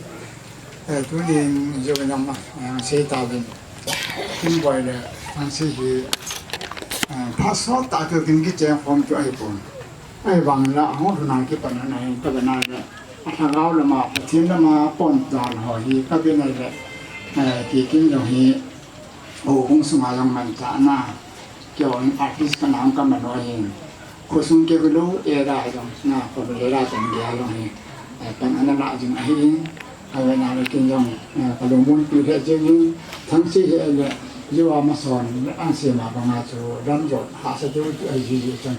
tôi đi rồi cái năm mà sĩ ta bên kinh vậy là anh sĩ thì phát sót tại cái kinh cái trang phong cho ai buồn ai bằng là họ thằng nào cái phần này cái phần này thằng nào là mà thiên là mà bón đòn họ thì cái bên này là kỳ kinh rồi thì cũng sung làm mình trả na kiểu artist cái nào cái mình nói hiện cô sung cái lú era rồi na còn era chẳng gì rồi thì cái anh là dùng ai bên nào là kinh rồi cái đồng muốn tiêu hết chứ nhưng thằng sĩ là dù mà sòn anh xem mà bằng nào cho đâm rồi hạ sẽ cho ai gì chứ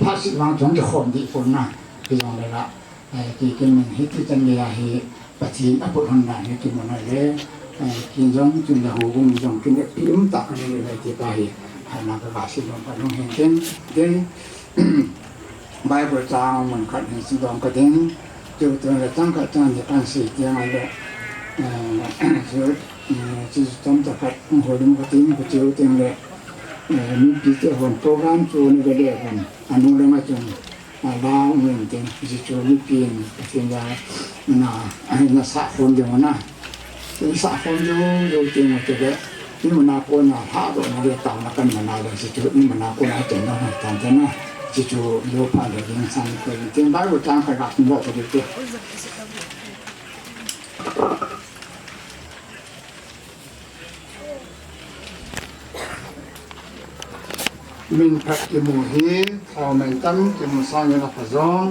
phát sinh vang trong cái khổn địa phun na cái dòng này là cái mình hít cái chân này là hít bát thiên áp bột hơn này cái mình nói đấy cái dòng chúng là hồ cùng dòng cái này phím tạo cái này là cái bài hay là cái bài sinh động phải không hiện đến bài bữa trao mình khát hiện sinh động cái đến chủ từ là tăng cái trang thì ăn sĩ tiếng này đấy rồi chỉ trong tập phát hồi đúng cái tiếng cái chiếu tiếng đấy mình chỉ cho hồn program cho những cái đẹp hơn anh muốn làm cho bao mình tiền chỉ cho những tiền tiền ra nó sạ hồn điều mà cái sạ hồn điều tiền mà cái nhưng mà nào con nào thả rồi nó được tạo nó cần mà nào được chỉ cho nhưng mà nào con nào tiền nó thành thế nào chỉ cho vô phải được những sản cái tiền bái của trang phải gặp một cái điều mình phát cái mùa hè họ mình tâm cái mùa sang như là phải gió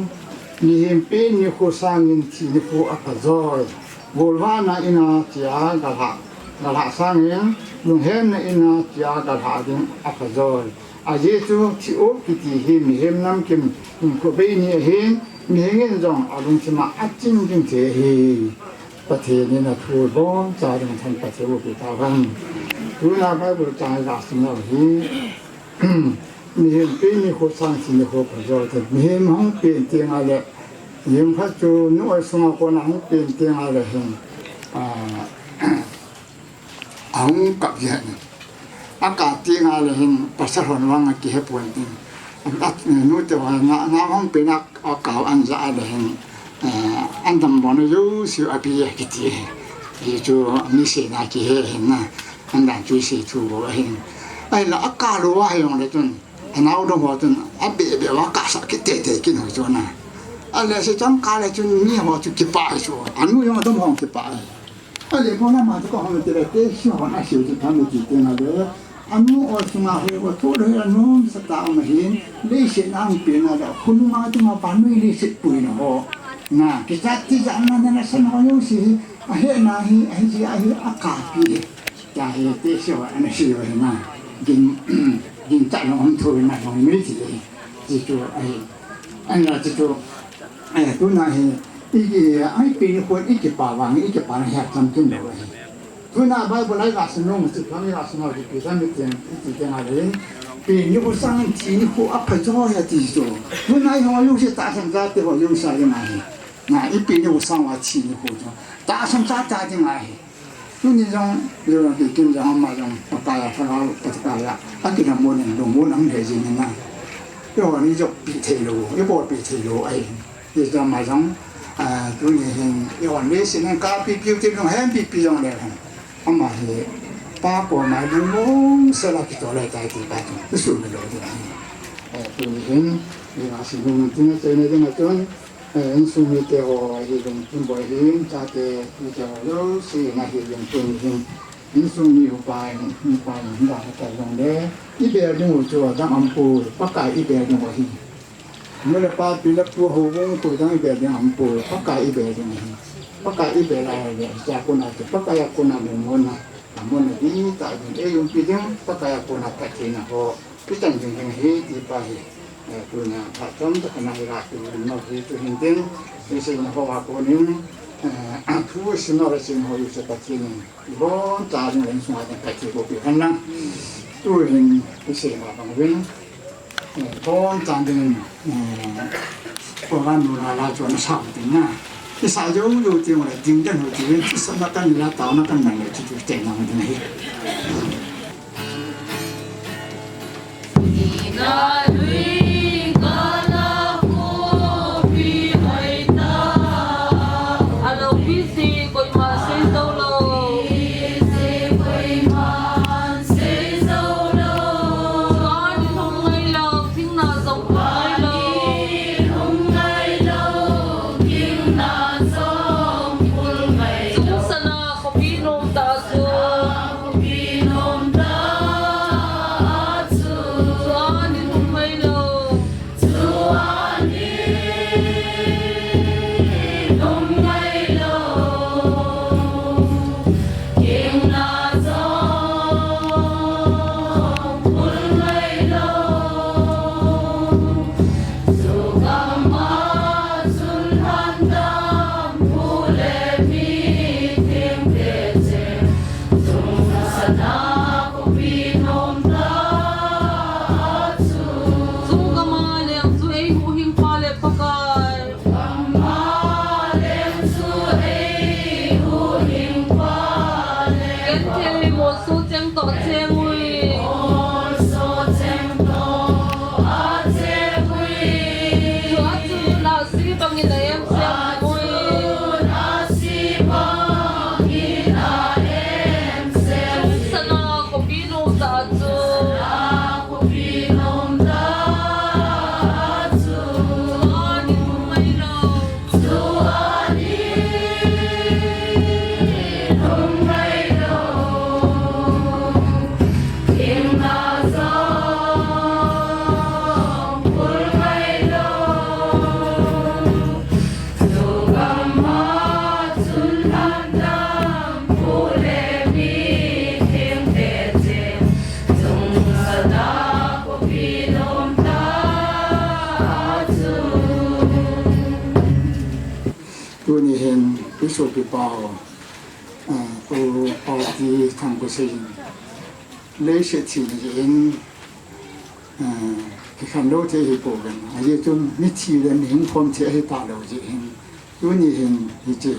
ni hem pe ni khu sang như chỉ ni khu áp phải gió bồi va na ina chia gà hạ sang như lùng hem na ina chia gà hạ đến áp phải gió à dễ chú chỉ ốp cái gì hem năm kim có bên ni hem mi hen dòng à lùng chỉ mà áp chính chính thế heประเทศนี้นะทูบอนจารึงทันประเทศอุปถัมภ์ทุนาไปบริจาครักษาหีมีเห็นปีนี้โคสังสินโคประโยชน์มีเห็นห้องเปลี่ยนเตียงอะไรยิ่งพัฒจูนวดสมาคนห้องเปลี่ยนเตียงอะไรเห็นห้องกับเย็นอากาศเตียงอะไรเห็นปัสสาวะว่างกี่เหตุผลจริงนู้นแต่ว่าน้ำห้องเป็นอากาศอันจะอะไรเห็นอันทำบอลยูสิอาบียกิตียี่จูมีเสนากี่เห็นนะอันนั้นจุยสิทูบเห็นไอ้ละอากาศรู้ว่าให้ยังไงจนน้าอุดมว่าจนอับเบียว่ากาสักกิเตะกินหัวจนนะอะไรสิจังกาเลยจนมีหัวจุกิปายชัวอันนู้นยังต้องห้องกิปายอะไรพวกนั้นมาทุกคนมันจะได้เตะชิวหัวน่าชิวจะทำกิเตะนะเด้ออันนู้นออกมาหัวทุเรียนนู้นสตาร์มาเห็นได้เสียน้ำเปลี่ยนอะไรคุณมาจะมาบ้านไม่ได้สิปุยนะโอnah kita tidak mana senang sih akhirnya akhirnya akar pilih jadi tiada anak siapa na gin tak orang tu nak orang miliki itu anak itu tu nah ini pilih pun ini pawang yang sampai dulu tu nah baik boleh rasional mesti kami rasional di kita mungkin ada pilih pun sangat ini pun apa jauh ya itu tu nah orang yang tak sangat tu orang yang saya ni那一边有上瓦起的活动，打上扎进来，有那种有人给跟着我们种不干呀，不干不干呀，给他没人弄，没人给人呐。要不你就别退路，要不别退路哎，你就买种都你要不你现在搞比这种很比种来看，我买是把国买的弄是了，给做来在地干，这属于了的。对， ina sinung tinga chene dinga ton insumi te ho hi dong tin boy hin cha te ni cha lo si na hi dong tin hin insumi ho pai ni pai ni da ta dong de I be dong cho da am pu pa kai I be dong hi no le pa pi la pu ho wong ko dang I be dong am pu pa kai I be dong hi pa kai I be la ya cha ko na pa kai ko na me mo na mo na di ta di e yung pi ding pa kai ko na ta ki na ho pi tang jing jing hi di pa hi punya patom tak kena irak no itu hinting isi na ho ko ning tu sinora sin ho yu sepatin bon ta ni len suma ta ki ko pi hanang tu hin isi ma bang win bon ta ding ko ran nu la cho na sa tin na ki sa jo yu ti mo ding den ho ti ti sa na kan la ta na kan na ni ti tu te na ma ni tu ni hen pi so pi pao tu pao ti thang ko se le se ti ni en ki khan lo te hi po gan a ye tu mi ti le ni hing phom te hi ta lo ji hen tu ni hen hi che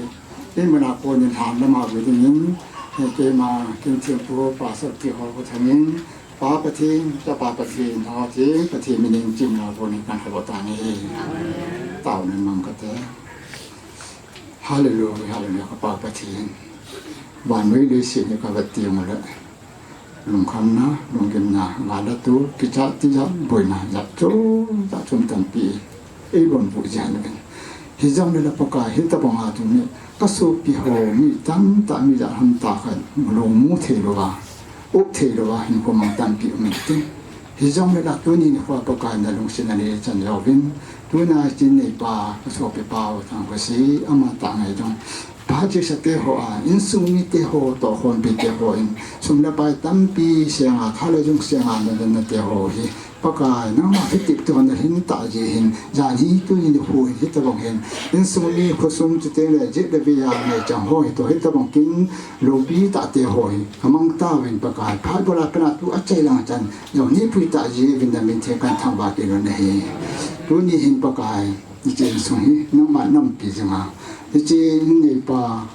e ma na ko ni han la ma we ni nin ke ma kin tiam pu pa sa ti ho ko thang nin pa pa thi cha pa pa thi na thi pa thi mi ning jim na ko ni kan ha bo ta ni tao ni mang ka te Hallelujah, hallelujah, kapapa tiyan. Banway lesi ni kawati mo la. Lungkam na, lungkim na, ngada tu, kita tiyak boy na, jatso, jatso tampi. Ibon po dyan. Hijang nila paka, hita pang ato ni, kaso piho, mi tam, mi jaham takan, mulong mo telo ba, up telo ba, hindi ko mang tampi umitin. Hijang nila tu ni kwa paka, nalong sinali chan yawin, tu na jin nei pa so pe pa tang ko si ama ta ngai dong pa ji sa te ho a in su mi te ho to hon pe te ho in sum la pa tam pi se nga kha le jung se nga na te ho hi pa ka na ma fi tip to na hin ta ji hin ja ni tu ni ho hi ta bong hin in su mi ko sum ti te le ji le bi ya ne chang ho hi to hi ta bong kin lo bi ta te ho hi amang ta wen pa ka pa bo la pa tu a chai lang chan yo ni pui ta ji vin da min te kan thang ba ke lo ne hi tu ni hin pa kai ni chen sung hi na ma nam pi jama ni chen nei pa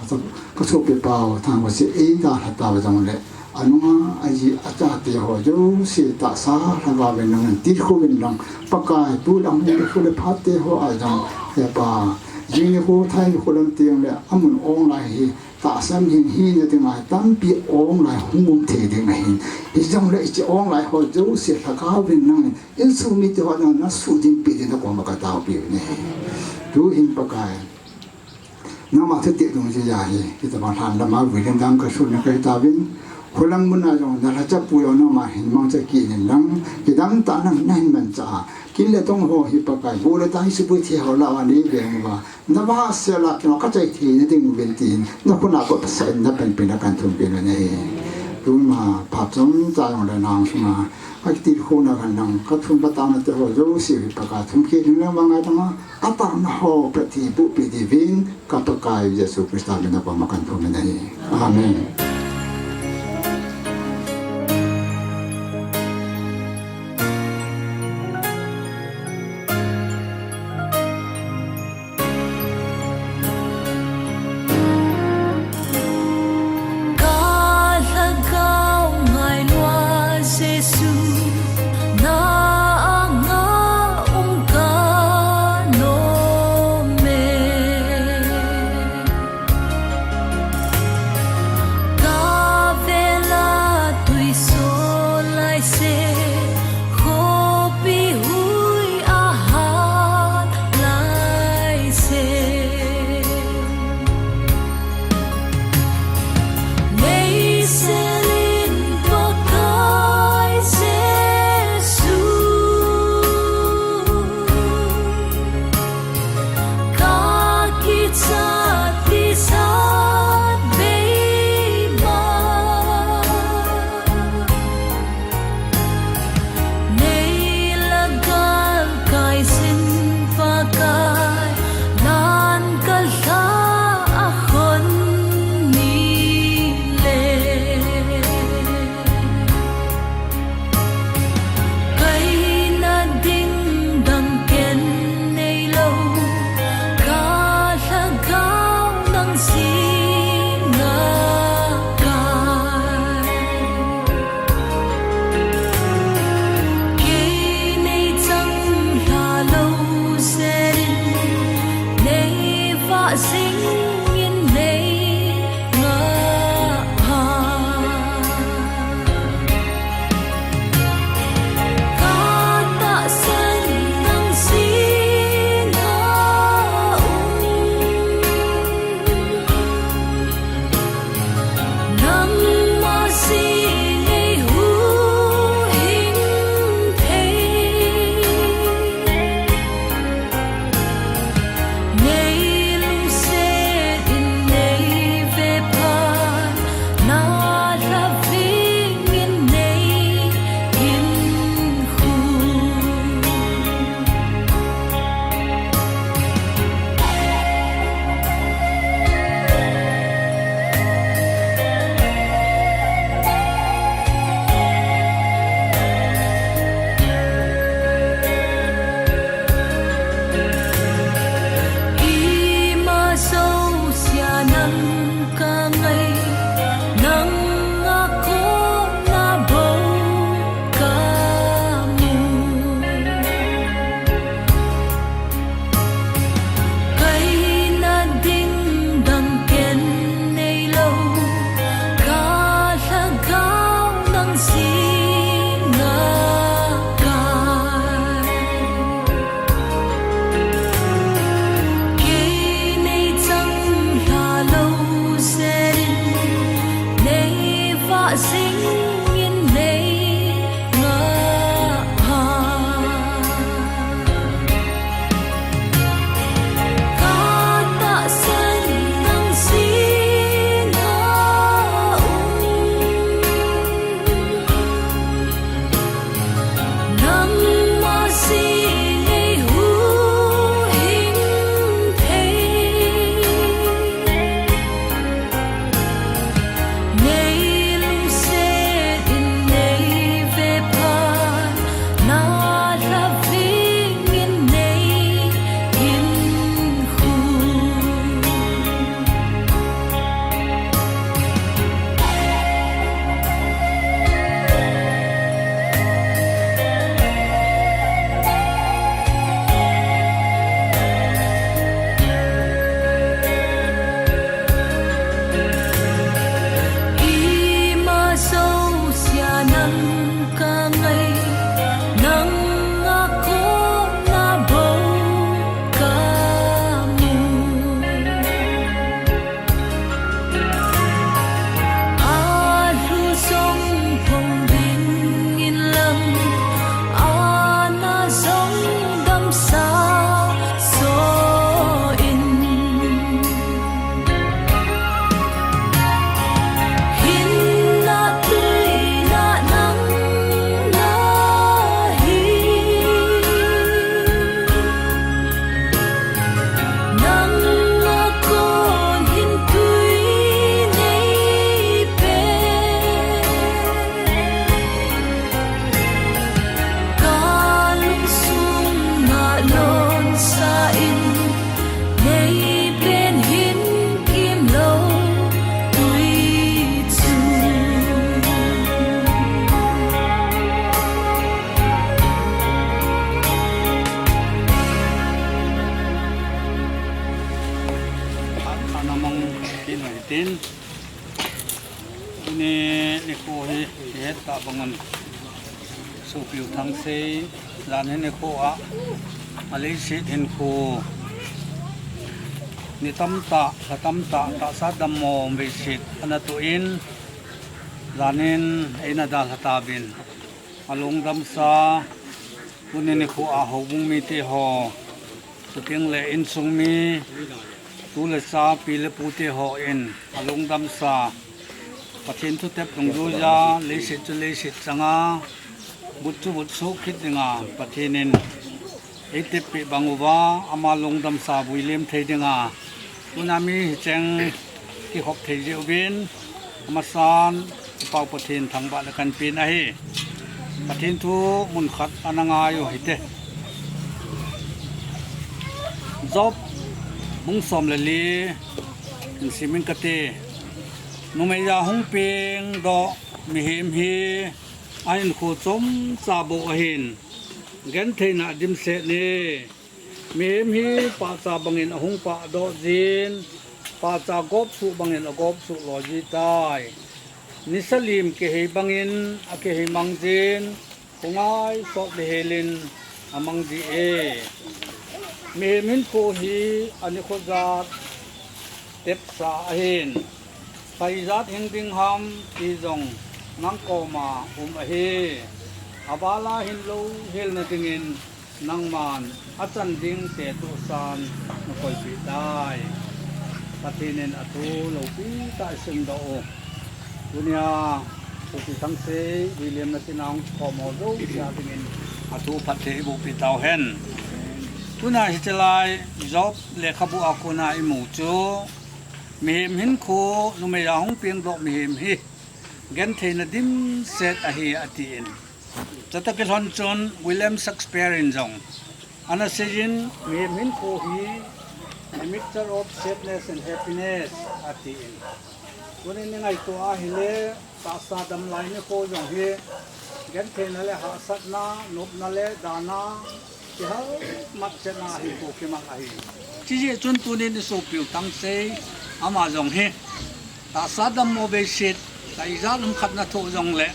ka so pe pa thang wa se e da ha ta ba jang le anu ma ai a cha te ho jo se ta sa ha ba ben nang ti kho ben lang pa kai tu lang ni ko le pha te ho a jang ya pa jing ni ko thai ko lam tiang le amun ong lai hi ta sam hin hi ne te mai tam pi ong lai hum the de ngai hi jong le chi ong lai ho jo se tha ka vin nang in su mi te ho na su din pi de na ko ma ka ta pi ne du hin pa kai na ma the te dong ji ya hi ki ta ma than la ma vi den dang ka su ne kai ta vin kholang mun na jong na la cha pu yo na ma hin mang cha ki ni nang ki dang ta nang nai man cha kin le tong ho hi pa kai bo le ta hi su pu thi ho la wa ni ve ma na ba se la ki no ka chai thi ni ding ven tin na ko na ko pa sa na pen pen na kan thum pe ne du ma pa chom cha yong le nang su ma a ki ti ho na kan nang ka thum pa ta na te ho jo si pa ka thum ki ni na ma nga ta ma a ta na ho pa ti bu pi di vin ka pa kai Yesu Krista me na pa ma kan thum ne amen.
hết ta bangun su piu thang se lan hen ko a ali si hen ko ni tam ta ta sa dam mo be sit ana tu in lanin ina dal hata bin alung dam sa kunin ko a ho bung mi te ho tuting le in sung mi tu le sa pi le pu te ho in alung dam sa pathin thu tep tung du ja le sit changa but su khit dinga pathinin ete pe banguwa ama lung dam sa builem thei dinga tunami cheng ki hop thei jeu bin ama san pau pathin thangba la kan pin a hi pathin thu mun khat ananga yo hite job bung som le li simin kate numai ya hung ping do mi him hi ain khu chom cha bo hin gen theina dim se ne mi him hi pa cha bangin hung pa do jin pa cha gop su bangin gop su lo ji tai nisalim ke he bangin a ke he mangjin kungai so de helin amang di e mi min ko hi ani kho zat tep sa hin pai zat hing ding ham ti jong nang ko ma a he abala hin lo hel na tingin nang man achan ding te tu san na koi pi dai patinen atu lo pi ta sing do dunia pi thang se william na tinang ko mo do ya tingin atu pathe bu pi tau hen tuna hi chalai job le khabu akuna I mu chu mihim hin ko nume ya hong piang dok mihim hi gen theina dim set a hi atin chata ke hon chon William Shakespeare in jong ana sejin mihim hin ko hi a mixture of sadness and happiness atin kunin ni ngai to a hile ta sa dam lai ne ko jong hi gen theina le ha sat na nup na le dana ki ha mat chena hi ko ke ma hi chi je chun tu ni so piu tang se ama jong he ta sadam mo be sit kai za lum khat na tho jong le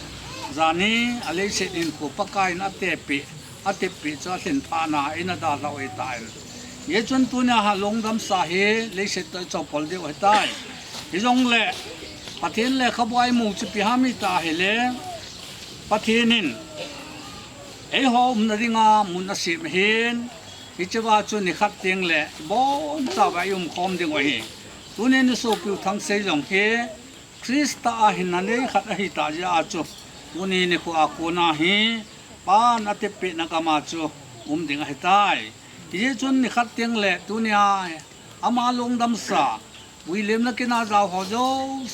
zani ale sit in ko pakai na te pi cha thin pha na ina da la oi tai ye chun tu na ha long dam sa he le sit to cho pol de oi tai hi jong le pathin le khabwai mu chu pi ha mi ta he le pathinin ei ho na ringa mun na sim hin hi chawa chu ni khat ting le bon cha ba yum khom ding oi hi tunen so piu thang sei jong he krista a hinane khat a hi ta ja chu tuni ni ko akona hi pa na te pe na kama chu ding a tai ye chun ni khat teng le tunia ama long dam sa william na kina za ho jo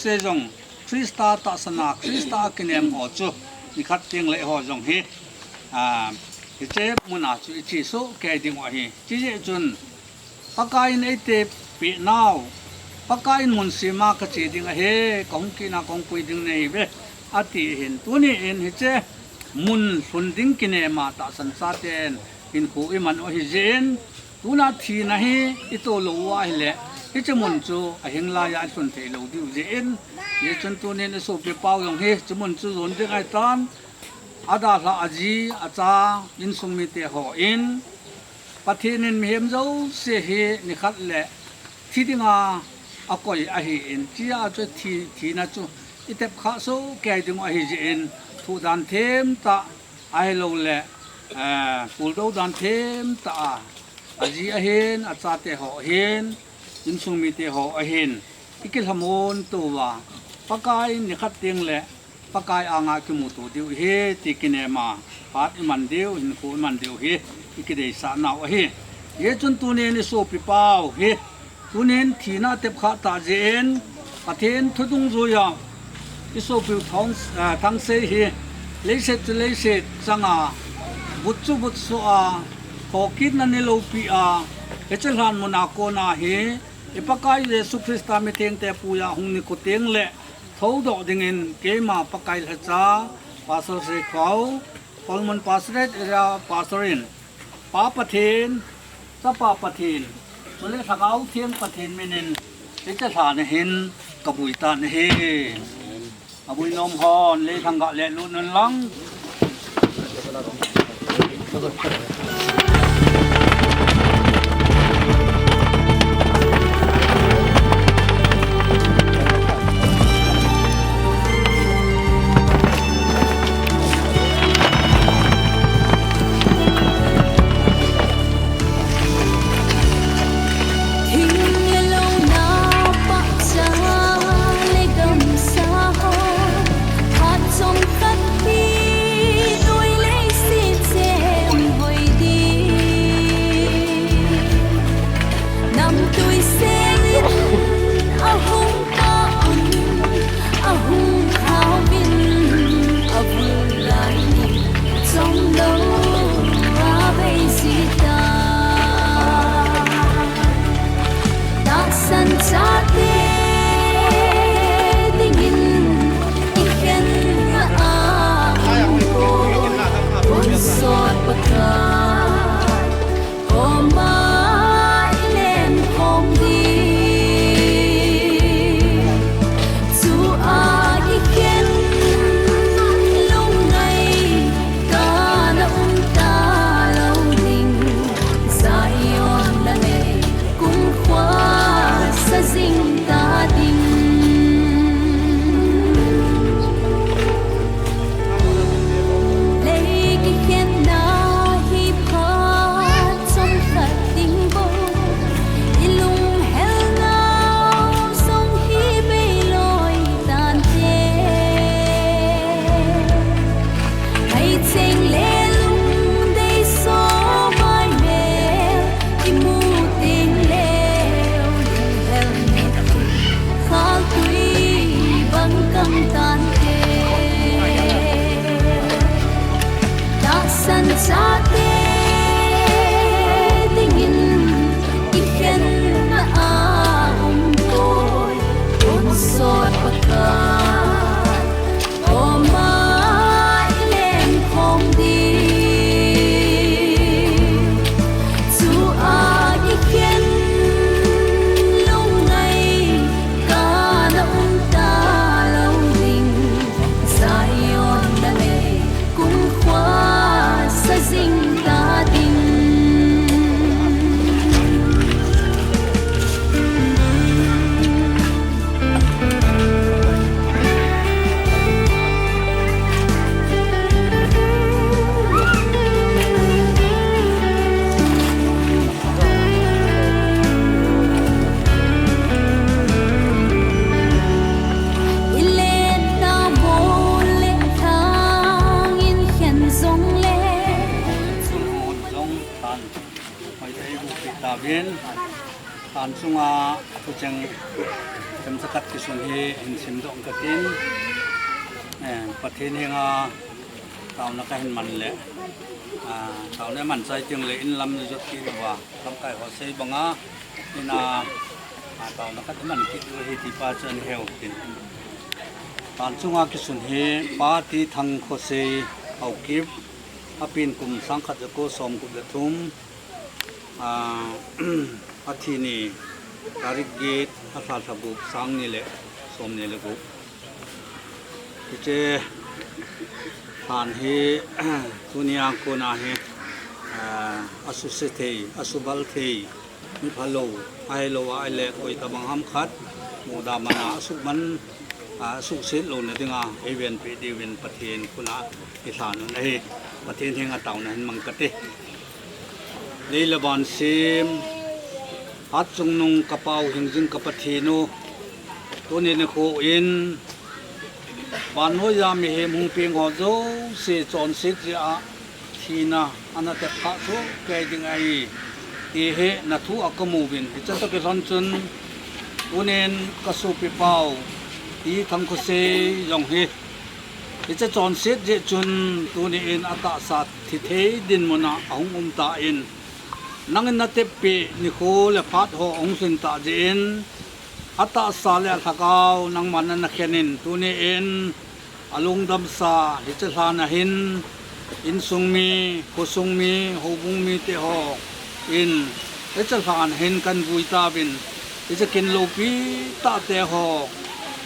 se jong krista ta sana krista kinem ho chu ni khat teng le ho jong he che muna chu chi so ke ding wa hi chi ye chun pakai nei te pe nau pakai mun sima ka che ding a he kong ki na kong pui ding nei be ati hin tuni in hi che mun sun ding ki ne ma ta san sa ten in khu I man o hi jen tuna thi na hi I to lo wa hi le hi che mun chu a hing la ya sun the lo diu jen ye chun tu ne so pe pau yong he che mun chu zon ding ai tan ada la aji acha in sung mi te ho in pathinin mi hem zo se he ni khat le thi dinga akoi a hi in chia chu thi na chu itep kha so kai ding a hi in thu dan them ta ai lo le pul do dan them ta aji a hen acha te ho hen in sung mi te ho a hen ikil hamon to wa pakai ni khat ting le pakai anga ki mu tu diu he ti kinema pat man diu in ko man diu he ikide sa na wa he ye chun tu ne ni so pi pau he tunen thina tep kha ta jen pathen thudung zo ya iso pi thang se he leise changa butchu butsu a kokit na ne lo pi a echel han mona ko na he ipakai Yesu Krista mi teng te puya hung ni ko teng le tho do dingin ke ma pakai la cha pastor se khau polmon pasret era pastorin pa pathen sa pa pathen mole thakau thieng pathen menen ite tha ne hin kabui ta ne he abui nom hon le thang ga le lu nun lang an sunga kuchang kem sakat kisun hi in sim dong katin pathin hinga taw na ka hin man le taw ne man sai ting le in lam jot ki wa lam kai ho sei banga ina taw na ka man ki hi ti pa chen heu tin an sunga kisun hi pa ti thang kho sei au kip apin kum sang khat ko som kum le thum athini tarik gate asal sabuk sang ni le som ni le ku che han he dunia ko na he asu se thei asubal thei mi phalo ai lo ai le koi tabang ham khat mu da mana asuk man asuk se lo na dinga event pe divin pathin kuna isan nei pathin hinga taw na hin mang kate Leilaban sim at chung nung kapaw hingjing kapathino tunin ko in ban ho ya mi hem hung ping ho zo se chon sik ja thina ana te kha so ke ding ai ti he na thu akamu bin cha to ke ron chun tunin kasu pi pau ti thang ko se yong he cha chon sik je chun tunin ata sat thi the din mona ahung ta in nangin na tepi ni ko le phat ho ong sin ta jin ata sa le thakaw nang manan na khenin tuni in alung dam sa hi cha sa na hin in sungmi ko sungmi ho bungmi te ho in cha sa an hin kan bui ta bin cha kin lo pi ta te ho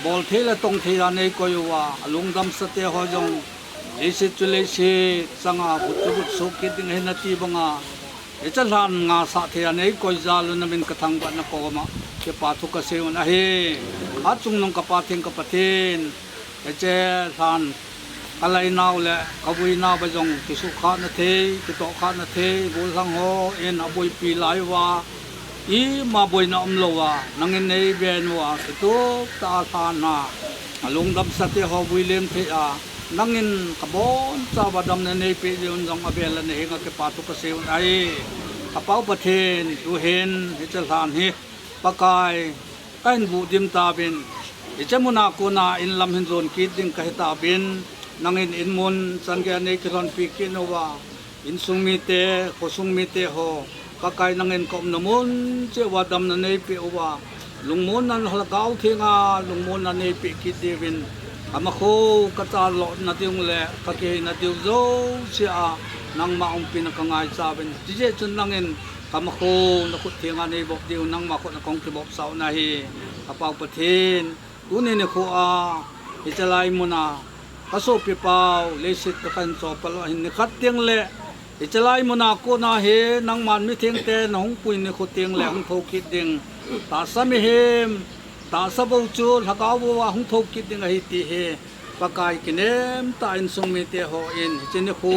บอลเทละตรงเทละในก็อยู่ว่าลุงดำสเตหอยงเลสิจุเลสิสังอาบุตรบุตรสุกิดิงเฮนตีบังอาจะลานงาสะเทละในก็จาลุนมินกระทังบันนกอมาเก็บปาทุกเสวนะเฮอาจุงนงกปาเทงกปาเทนเจลานอะไรนาวแหละกบุยนาวไปจงกิสุขานาเทกิโตขานาเทบุสังโฮเอ็นอบุยปีไลว่าอีมาบุยนาอมโลวานังเงินในเบนว่ากิโตตาทานาลุงดำสติฮอบุยเลมเทอานังเงินกบอนซาบดำในเปยุนจงอเบลในเฮงกปาทุกเสวไอกระเป๋าประเทศดูเห็นเฮจลานเฮปะกายกันบูดิมตาบินเฮจมุนากูนาอินลำหินโซนกิดดิงกะเฮตาบินนังอินมุนสังเกตในครอนปีกินว่าอินสุงมิเตโคสุงมิเตโฮปะกายนังอินกอมนมุนเจวาดำนันในปีว่าลุงมุนนันฮัลกาวเทงาลุงมุนนันในปีกิดเดวินอามาโคกตาหลอนาดิงเล่กะเกนาดิวโซเสียนังมาอุปินกังไงซาบินจิเจจุนนังอินอามาโคนักเทงาในบอกดิวนังมาโคนักคงที่บอกสาวนาฮีอาเปาประเทศตุนีเนี่ยโคอาอิจไลมุนาkaso pipaw lesit kan so palo hin khat tiang le ichalai mona ko na he nang man mi theng te nong pui ne kho tiang le hong thok kit ding ta sami hem ta sabau chul hakaw wa hong thok kit ding hi ti he pakai kinem ta in sung mi te ho in chen kho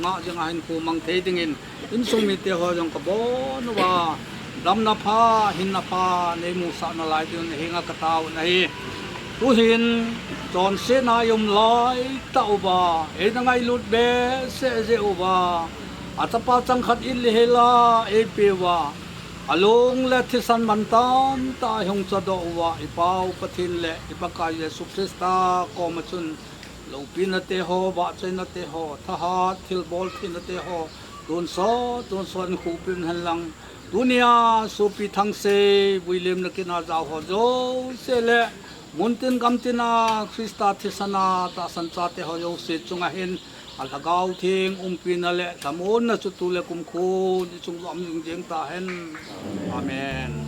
nga jang hin kho mang the ding in sung mi te ho jong ka bon wa dam na pha hin na pha ne mu sa na lai tin he nga ka taw na hi tu hinจอนเสนายมลอยเต่าบ่าเอ็นไงลุดเบเสเจอบ่าอัตปาจังขัดอินเลเฮลาเอเปวาอลงและทิสันมันตามตาหงจะดอวาอีปาวปะทินและอีปากายสุคริสตากอมจุนลูปินเตโฮบาเจนเตโฮทหารทิลบอลทินเตโฮตุนโซนคูปินหันหลังดุนยาสุปิทังเซวิเลมนกินาจาวโฮโจเซเลmuntin kamtina Krista thisana ta sanchate hoyo se chunga hin alhagaw thing umpinale thamon na chutule kumkhu ni chunglam jing ta hen amen